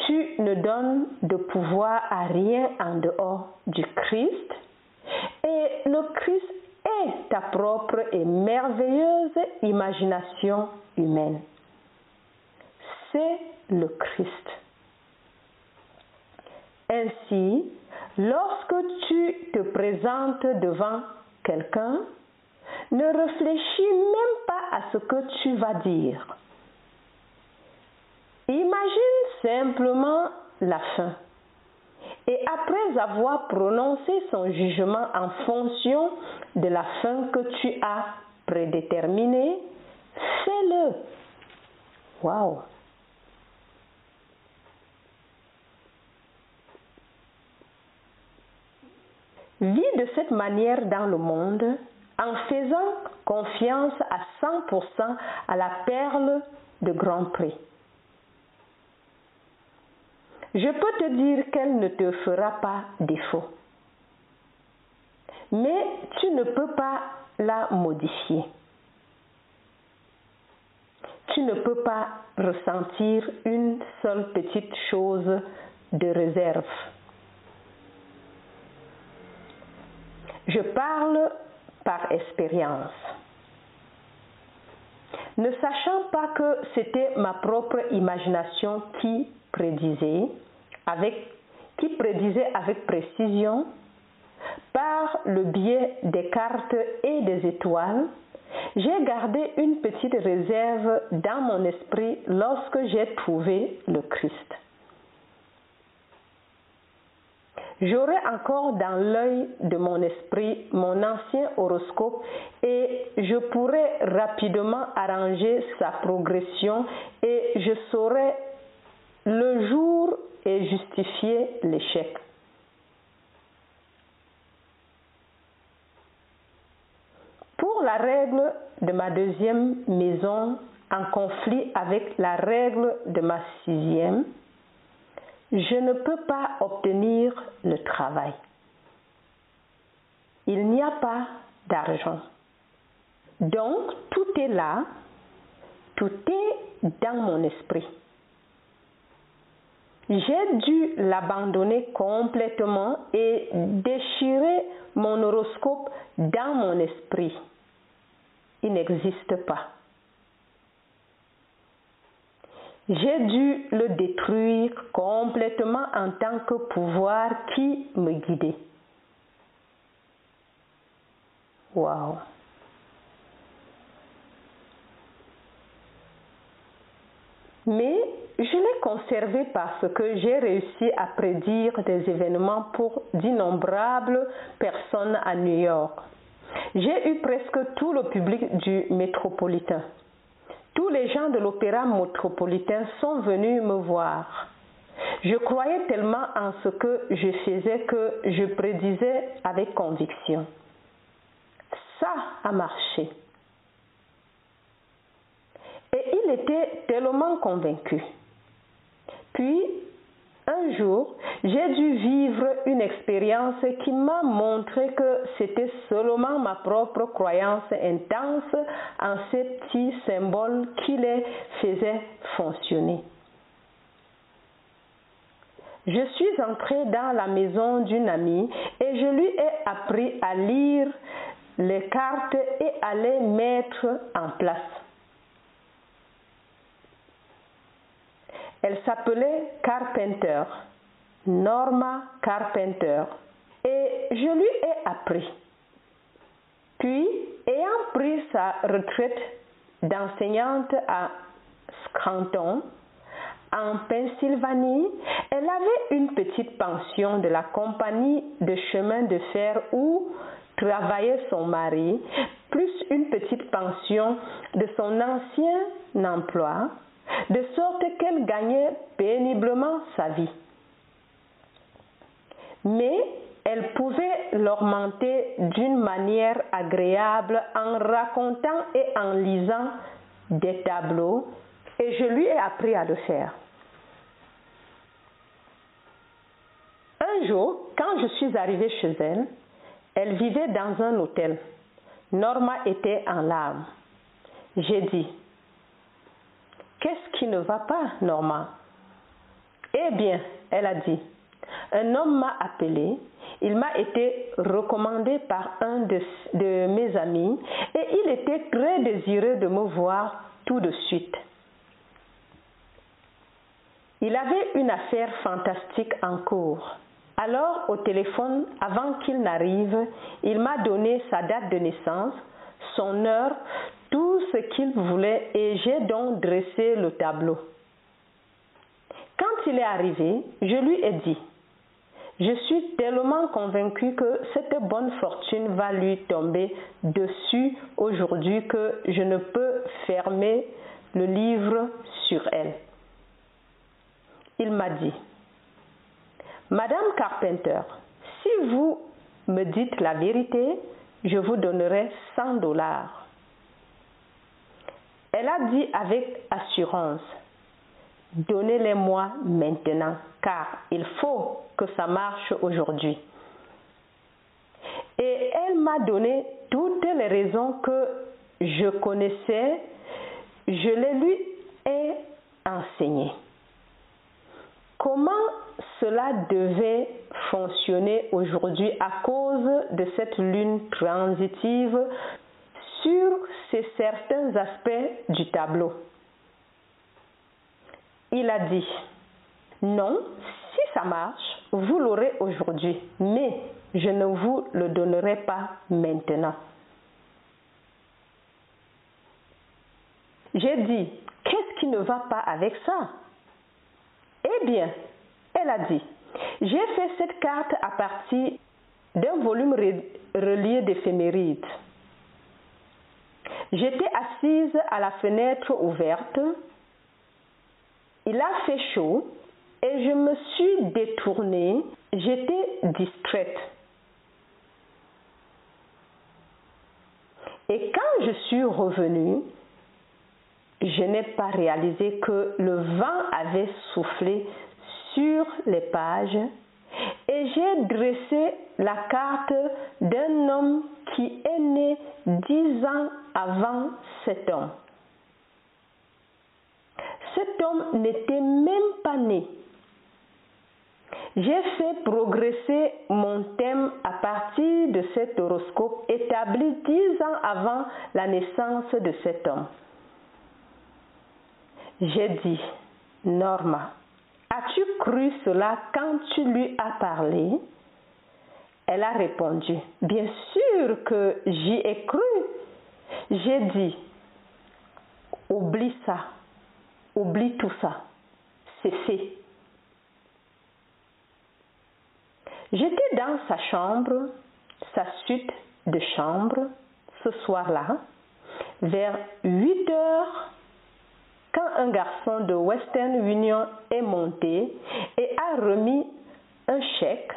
tu ne donnes de pouvoir à rien en dehors du Christ, et le Christ est ta propre et merveilleuse imagination humaine. C'est le Christ. Ainsi, lorsque tu te présentes devant quelqu'un, ne réfléchis même pas à ce que tu vas dire. Imagine simplement la fin. Et après avoir prononcé son jugement en fonction de la fin que tu as prédéterminée, fais-le. Waouh! Vis de cette manière dans le monde, en faisant confiance à 100% à la perle de grand prix. Je peux te dire qu'elle ne te fera pas défaut. Mais tu ne peux pas la modifier. Tu ne peux pas ressentir une seule petite chose de réserve. Je parle par expérience. Ne sachant pas que c'était ma propre imagination qui prédisait avec précision, par le biais des cartes et des étoiles, j'ai gardé une petite réserve dans mon esprit lorsque j'ai trouvé le Christ. J'aurai encore dans l'œil de mon esprit mon ancien horoscope et je pourrai rapidement arranger sa progression et je saurai le jour et justifier l'échec. Pour la règle de ma deuxième maison en conflit avec la règle de ma sixième, je ne peux pas obtenir le travail. Il n'y a pas d'argent. Donc, tout est là, tout est dans mon esprit. J'ai dû l'abandonner complètement et déchirer mon horoscope dans mon esprit. Il n'existe pas. J'ai dû le détruire complètement en tant que pouvoir qui me guidait. Wow! Mais je l'ai conservé parce que j'ai réussi à prédire des événements pour d'innombrables personnes à New York. J'ai eu presque tout le public du Métropolitain. Tous les gens de l'Opéra Métropolitain sont venus me voir. Je croyais tellement en ce que je faisais que je prédisais avec conviction. Ça a marché. Et il était tellement convaincu. Puis, un jour, j'ai dû vivre une expérience qui m'a montré que c'était seulement ma propre croyance intense en ces petits symboles qui les faisaient fonctionner. Je suis entrée dans la maison d'une amie et je lui ai appris à lire les cartes et à les mettre en place. Elle s'appelait Carpenter, Norma Carpenter, et je lui ai appris. Puis, ayant pris sa retraite d'enseignante à Scranton, en Pennsylvanie, elle avait une petite pension de la compagnie de chemin de fer où travaillait son mari, plus une petite pension de son ancien emploi, de sorte qu'elle gagnait péniblement sa vie. Mais elle pouvait l'augmenter d'une manière agréable en racontant et en lisant des tableaux, et je lui ai appris à le faire. Un jour, quand je suis arrivée chez elle, elle vivait dans un hôtel. Norma était en larmes. J'ai dit: qu'est-ce qui ne va pas, Norma? Eh bien, elle a dit, un homme m'a appelé, il m'a été recommandé par un de mes amis et il était très désireux de me voir tout de suite. Il avait une affaire fantastique en cours. Alors, au téléphone, avant qu'il n'arrive, il m'a donné sa date de naissance, son heure, tout ce qu'il voulait et j'ai donc dressé le tableau. Quand il est arrivé, je lui ai dit: je suis tellement convaincue que cette bonne fortune va lui tomber dessus aujourd'hui que je ne peux fermer le livre sur elle. Il m'a dit: Madame Carpenter, si vous me dites la vérité, je vous donnerai $100. Elle a dit avec assurance: donnez-les-moi maintenant, car il faut que ça marche aujourd'hui. Et elle m'a donné toutes les raisons que je connaissais, je les lui ai enseignées. Comment cela devait fonctionner aujourd'hui à cause de cette lune transitive sur ces certains aspects du tableau. Il a dit: non, si ça marche, vous l'aurez aujourd'hui, mais je ne vous le donnerai pas maintenant. J'ai dit: qu'est-ce qui ne va pas avec ça? Eh bien, elle a dit: j'ai fait cette carte à partir d'un volume relié d'éphémérides. J'étais assise à la fenêtre ouverte. il a fait chaud et je me suis détournée. J'étais distraite. Et quand je suis revenue, je n'ai pas réalisé que le vent avait soufflé sur les pages et j'ai dressé la carte d'un homme qui est né 10 ans avant cet homme. Cet homme n'était même pas né. J'ai fait progresser mon thème à partir de cet horoscope établi 10 ans avant la naissance de cet homme. J'ai dit, Norma, as-tu cru cela quand tu lui as parlé? Elle a répondu, bien sûr que j'y ai cru. J'ai dit, oublie ça, oublie tout ça, c'est fait. J'étais dans sa chambre, sa suite de chambre, ce soir-là, vers 8 heures, quand un garçon de Western Union est monté et a remis un chèque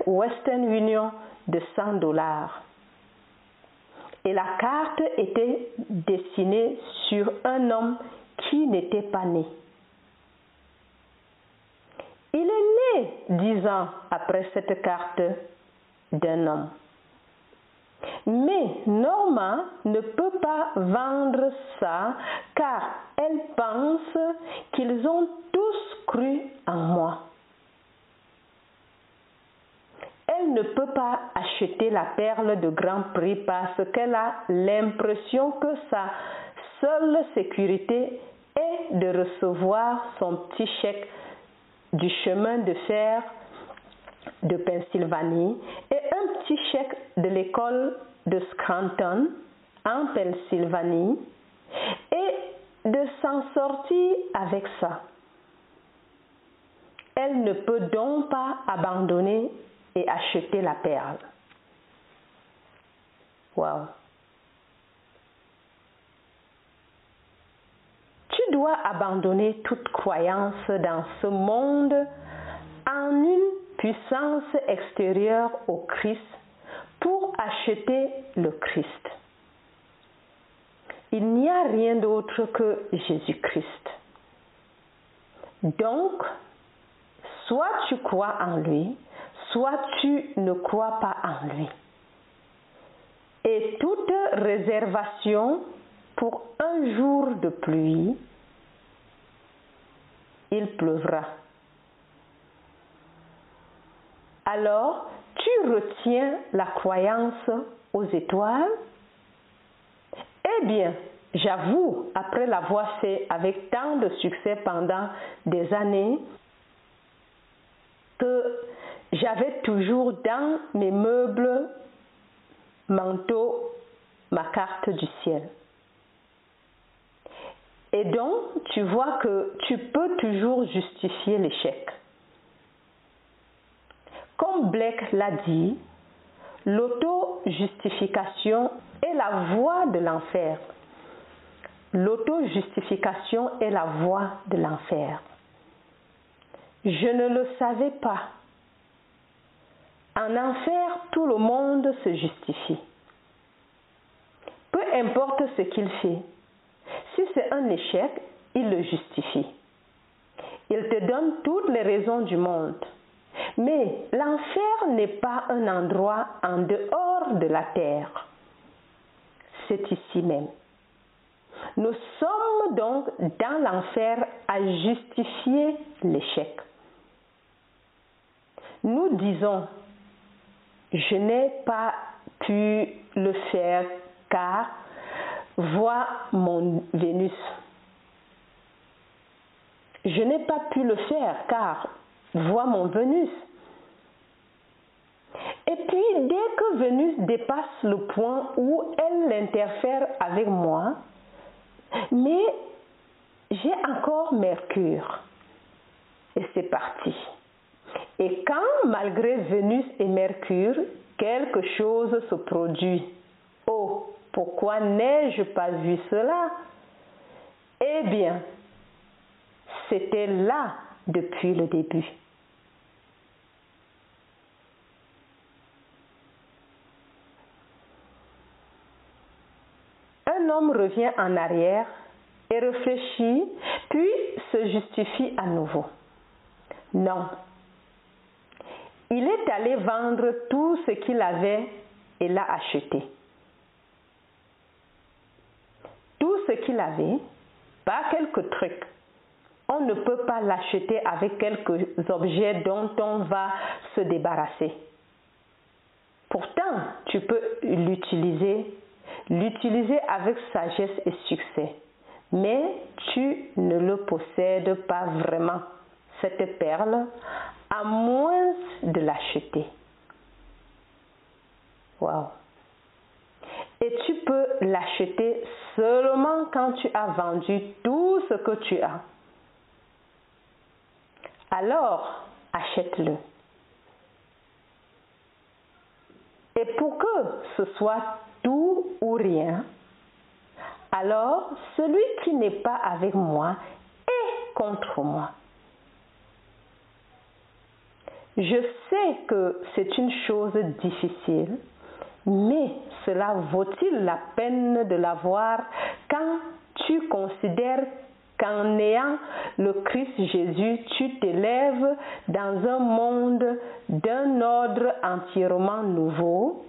Western Union de $100. Et la carte était dessinée sur un homme qui n'était pas né. Il est né 10 ans après cette carte d'un homme. Mais Norma ne peut pas vendre ça car elle pense qu'ils ont tous cru en moi. Elle ne peut pas acheter la perle de grand prix parce qu'elle a l'impression que sa seule sécurité est de recevoir son petit chèque du chemin de fer de Pennsylvanie et un petit chèque de l'école de Scranton en Pennsylvanie et de s'en sortir avec ça. Elle ne peut donc pas abandonner et acheter la perle. Wow. Tu dois abandonner toute croyance dans ce monde en une puissance extérieure au Christ pour acheter le Christ. Il n'y a rien d'autre que Jésus-Christ. Donc, soit tu crois en lui, soit tu ne crois pas en lui. Et toute réservation pour un jour de pluie, il pleuvra. Alors, tu retiens la croyance aux étoiles? Eh bien, j'avoue, après l'avoir fait avec tant de succès pendant des années, que j'avais toujours dans mes meubles manteaux ma carte du ciel. Et donc, tu vois que tu peux toujours justifier l'échec. Comme Blake l'a dit, l'auto-justification est la voie de l'enfer. L'auto-justification est la voie de l'enfer. Je ne le savais pas. En enfer, tout le monde se justifie. Peu importe ce qu'il fait. Si c'est un échec, il le justifie. Il te donne toutes les raisons du monde. Mais l'enfer n'est pas un endroit en dehors de la terre. C'est ici même. Nous sommes donc dans l'enfer à justifier l'échec. Nous disons, je n'ai pas pu le faire car vois mon Vénus. Je n'ai pas pu le faire car vois mon Vénus. Et puis dès que Vénus dépasse le point où elle interfère avec moi, mais j'ai encore Mercure. Et c'est parti. Et quand, malgré Vénus et Mercure, quelque chose se produit, pourquoi n'ai-je pas vu cela? Eh bien, c'était là depuis le début. Un homme revient en arrière et réfléchit, puis se justifie à nouveau. Non. Il est allé vendre tout ce qu'il avait et l'a acheté. Tout ce qu'il avait, pas quelques trucs. On ne peut pas l'acheter avec quelques objets dont on va se débarrasser. Pourtant, tu peux l'utiliser avec sagesse et succès. Mais tu ne le possèdes pas vraiment, cette perle, à moins de l'acheter. Wow. Et tu peux l'acheter seulement quand tu as vendu tout ce que tu as. Alors, achète-le. Et pour que ce soit tout ou rien, alors celui qui n'est pas avec moi est contre moi. Je sais que c'est une chose difficile, mais cela vaut-il la peine de l'avoir quand tu considères qu'en ayant le Christ Jésus, tu t'élèves dans un monde d'un ordre entièrement nouveau,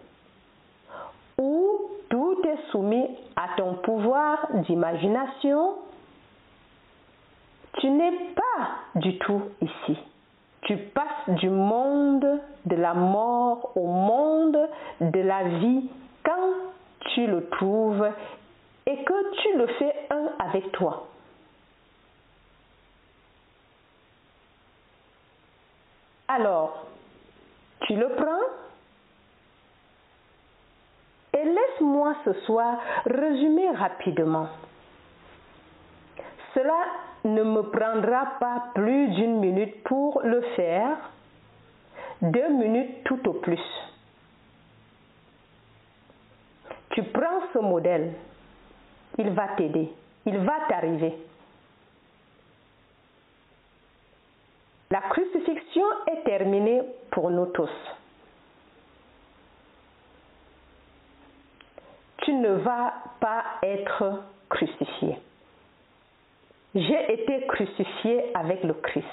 où tout est soumis à ton pouvoir d'imagination? Tu n'es pas du tout ici. Tu passes du monde de la mort au monde de la vie quand tu le trouves et que tu le fais un avec toi. Alors, tu le prends? Et laisse-moi ce soir résumer rapidement. Cela ne me prendra pas plus d'une minute pour le faire, 2 minutes tout au plus. Tu prends ce modèle, il va t'aider, il va t'arriver. La crucifixion est terminée pour nous tous. Tu ne vas pas être crucifié. J'ai été crucifié avec le Christ.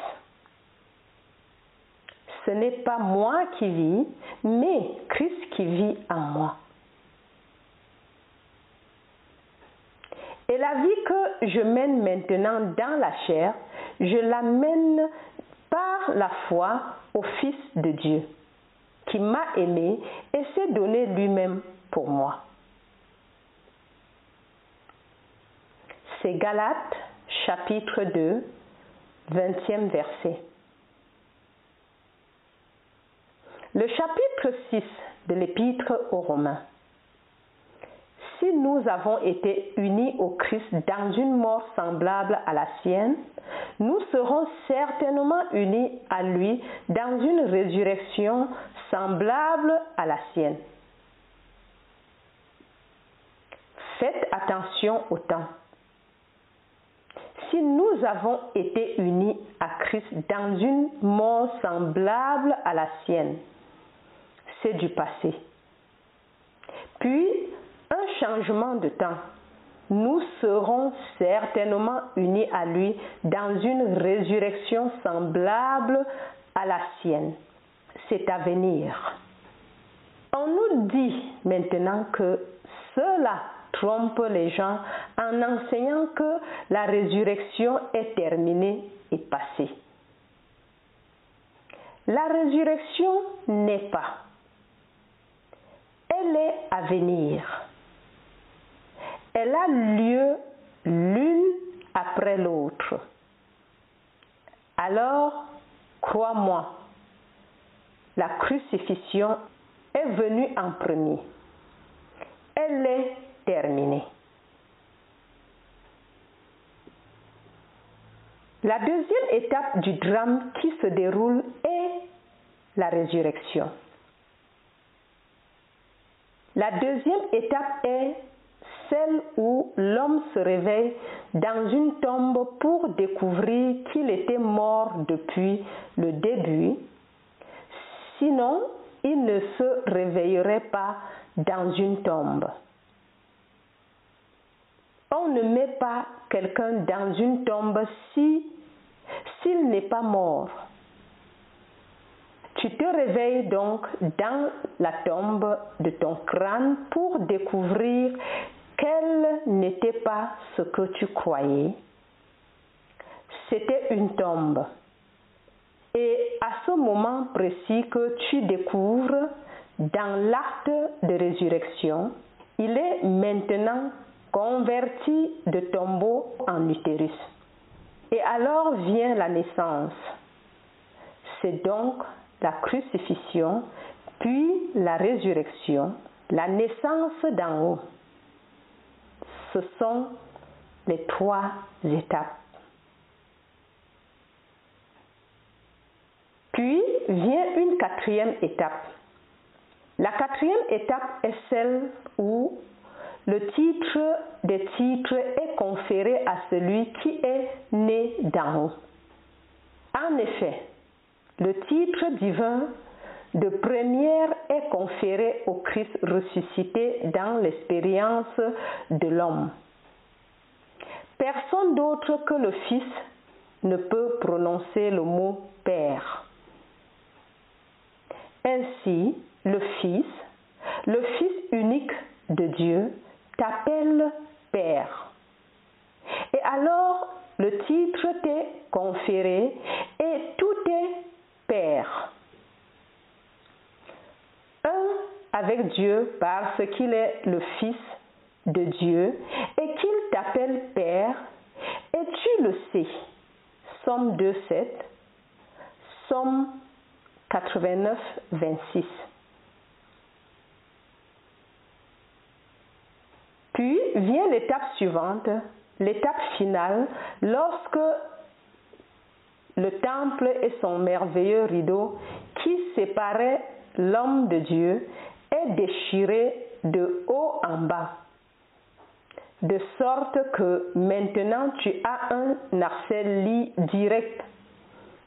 Ce n'est pas moi qui vis, mais Christ qui vit en moi. Et la vie que je mène maintenant dans la chair, je la mène par la foi au Fils de Dieu, qui m'a aimé et s'est donné lui-même pour moi. C'est Galates, chapitre 2, 20e verset. Le chapitre 6 de l'Épître aux Romains. Si nous avons été unis au Christ dans une mort semblable à la sienne, nous serons certainement unis à lui dans une résurrection semblable à la sienne. Faites attention au temps. Si nous avons été unis à Christ dans une mort semblable à la sienne, c'est du passé. Puis, un changement de temps, nous serons certainement unis à lui dans une résurrection semblable à la sienne. C'est à venir. On nous dit maintenant que cela trompe les gens en enseignant que la résurrection est terminée et passée. La résurrection n'est pas. Elle est à venir. Elle a lieu l'une après l'autre. Alors, crois-moi, la crucifixion est venue en premier. Elle est terminée. La deuxième étape du drame qui se déroule est la résurrection. La deuxième étape est celle où l'homme se réveille dans une tombe pour découvrir qu'il était mort depuis le début. Sinon, il ne se réveillerait pas dans une tombe. On ne met pas quelqu'un dans une tombe s'il n'est pas mort. Tu te réveilles donc dans la tombe de ton crâne pour découvrir qu'elle n'était pas ce que tu croyais. C'était une tombe. Et à ce moment précis que tu découvres dans l'acte de résurrection, il est maintenant converti de tombeau en utérus. Et alors vient la naissance. C'est donc la crucifixion, puis la résurrection, la naissance d'en haut. Ce sont les 3 étapes. Puis vient une 4e étape. La 4e étape est celle où le titre des titres est conféré à celui qui est né d'en haut. En effet, le titre divin de première est conféré au Christ ressuscité dans l'expérience de l'homme. Personne d'autre que le Fils ne peut prononcer le mot Père. Ainsi, le Fils unique de Dieu, t'appelle Père. Et alors, le titre t'est conféré et tout est Père. Un avec Dieu parce qu'il est le Fils de Dieu et qu'il t'appelle Père, et tu le sais. Somme 2,7, Somme 89, 26. Puis vient l'étape suivante, l'étape finale, lorsque le temple et son merveilleux rideau qui séparait l'homme de Dieu est déchiré de haut en bas, de sorte que maintenant tu as un accès direct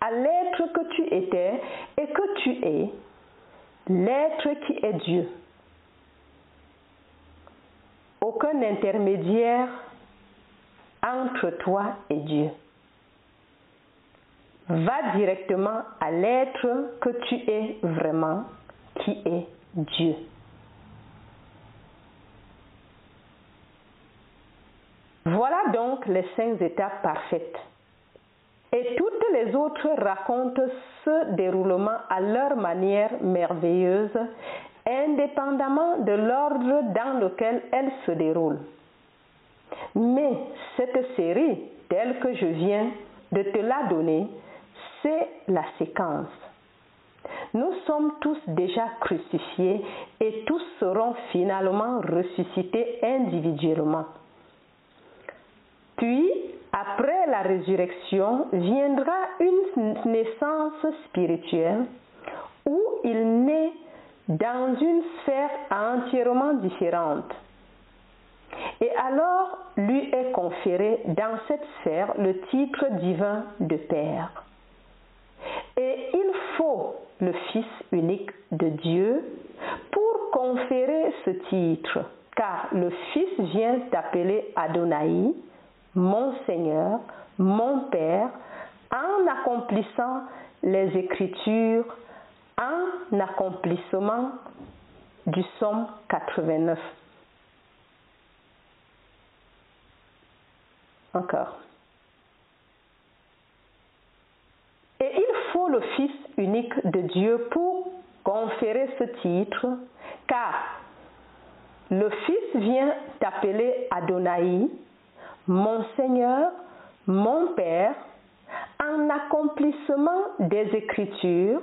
à l'être que tu étais et que tu es, l'être qui est Dieu. Aucun intermédiaire entre toi et Dieu. Va directement à l'être que tu es vraiment, qui est Dieu. Voilà donc les 5 étapes parfaites. Et toutes les autres racontent ce déroulement à leur manière merveilleuse, indépendamment de l'ordre dans lequel elles se déroulent. Mais cette série, telle que je viens de te la donner, c'est la séquence. Nous sommes tous déjà crucifiés et tous seront finalement ressuscités individuellement. Puis, après la résurrection, viendra une naissance spirituelle où il naît dans une sphère entièrement différente. Et alors, lui est conféré dans cette sphère le titre divin de Père. Et il faut le Fils unique de Dieu pour conférer ce titre, car le Fils vient t'appeler Adonai, mon Seigneur, mon Père, en accomplissant les Écritures, en accomplissement du Psaume 89. Encore. Et il faut le Fils unique de Dieu pour conférer ce titre, car le Fils vient t'appeler Adonai, mon Seigneur, mon Père, en accomplissement des Écritures,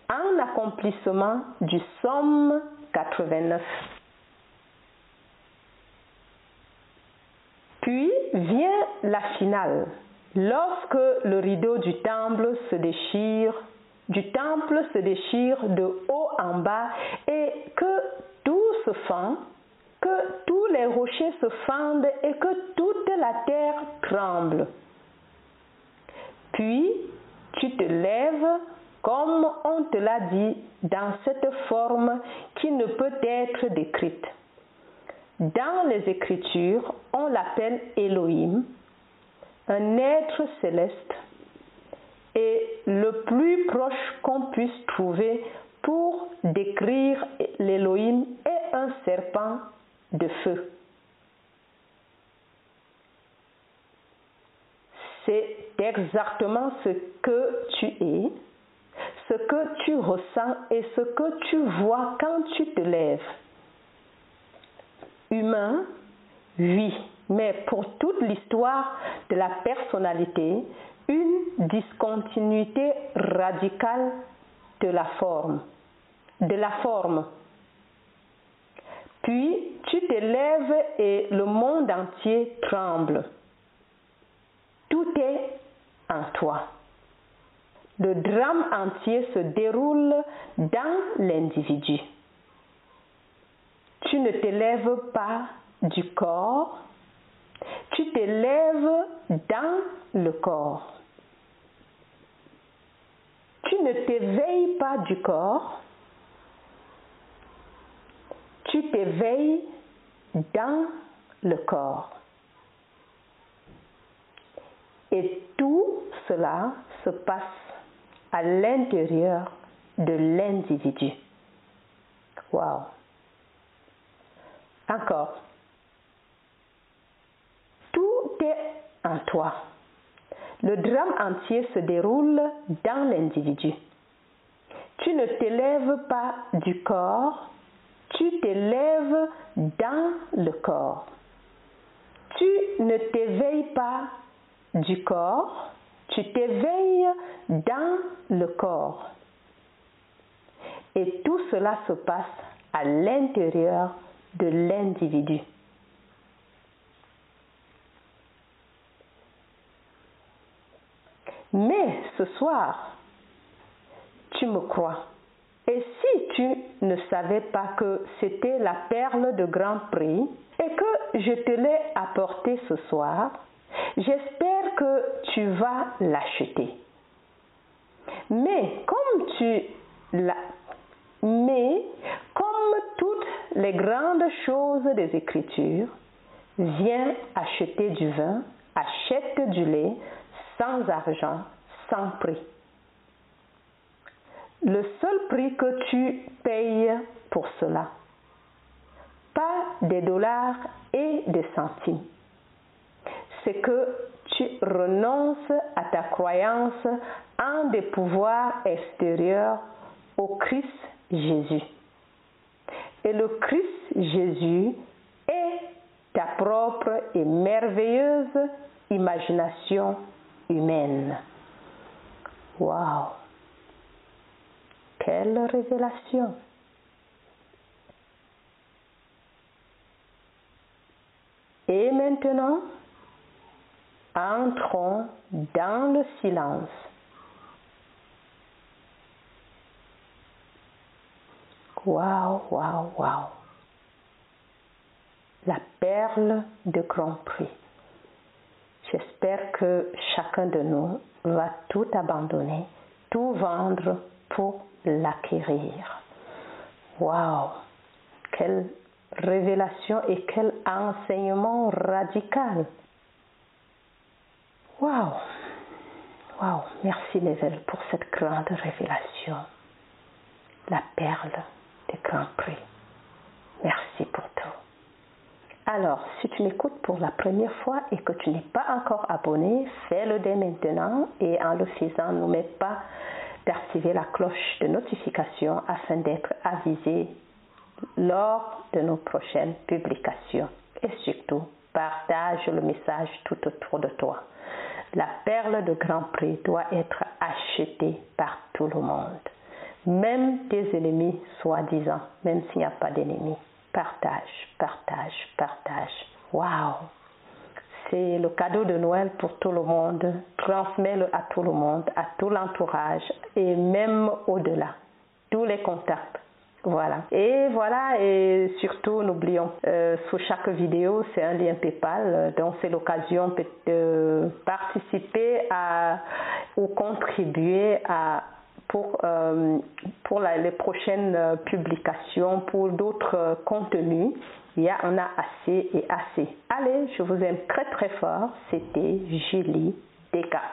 en accomplissement du Psaume 89. Puis vient la finale, lorsque le rideau du temple se déchire de haut en bas et que tout se fend, que tous les rochers se fendent et que toute la terre tremble. Puis tu te lèves comme on te l'a dit dans cette forme qui ne peut être décrite. Dans les Écritures, on l'appelle Elohim, un être céleste, et le plus proche qu'on puisse trouver pour décrire l'Elohim est un serpent de feu. C'est exactement ce que tu es, ce que tu ressens et ce que tu vois quand tu te lèves. Humain, oui, mais pour toute l'histoire de la personnalité, une discontinuité radicale de la forme. Puis tu te lèves et le monde entier tremble. Tout est en toi. Le drame entier se déroule dans l'individu. Tu ne te lèves pas du corps, tu te lèves dans le corps. Tu ne t'éveilles pas du corps, tu t'éveilles dans le corps. Et tout cela se passe à l'intérieur de l'individu. Wow! Encore. Tout est en toi. Le drame entier se déroule dans l'individu. Tu ne t'élèves pas du corps, tu t'élèves dans le corps. Tu ne t'éveilles pas du corps, tu t'éveilles dans le corps. Et tout cela se passe à l'intérieur de l'individu. Mais ce soir, tu me crois. Et si tu ne savais pas que c'était la perle de grand prix et que je te l'ai apportée ce soir, j'espère que tu vas l'acheter. Mais comme toutes les grandes choses des Écritures, viens acheter du vin, achète du lait, sans argent, sans prix. Le seul prix que tu payes pour cela, pas des dollars et des centimes, c'est que tu renonces à ta croyance en des pouvoirs extérieurs au Christ Jésus. Et le Christ Jésus est ta propre et merveilleuse imagination humaine. Wow! Quelle révélation! Et maintenant, entrons dans le silence. Waouh, waouh, waouh! La perle de grand prix. J'espère que chacun de nous va tout abandonner, tout vendre pour l'acquérir. Waouh! Quelle révélation et quel enseignement radical! Waouh! Waouh! Merci Lével pour cette grande révélation. La perle de grand prix. Merci pour tout. Alors, si tu m'écoutes pour la première fois et que tu n'es pas encore abonné, fais-le dès maintenant et en le faisant, n'oublie pas d'activer la cloche de notification afin d'être avisé lors de nos prochaines publications. Et surtout, partage le message tout autour de toi. La perle de grand prix doit être achetée par tout le monde. Même tes ennemis, soi-disant, même s'il n'y a pas d'ennemis. Partage, partage, partage. Waouh! C'est le cadeau de Noël pour tout le monde. Transmets-le à tout le monde, à tout l'entourage et même au-delà. Tous les contacts Voilà. Et voilà, et surtout, n'oublions, sous chaque vidéo, c'est un lien PayPal. Donc, c'est l'occasion de participer ou contribuer pour les prochaines publications, pour d'autres contenus. On a assez et assez. Allez, je vous aime très très fort. C'était Julie Descartes.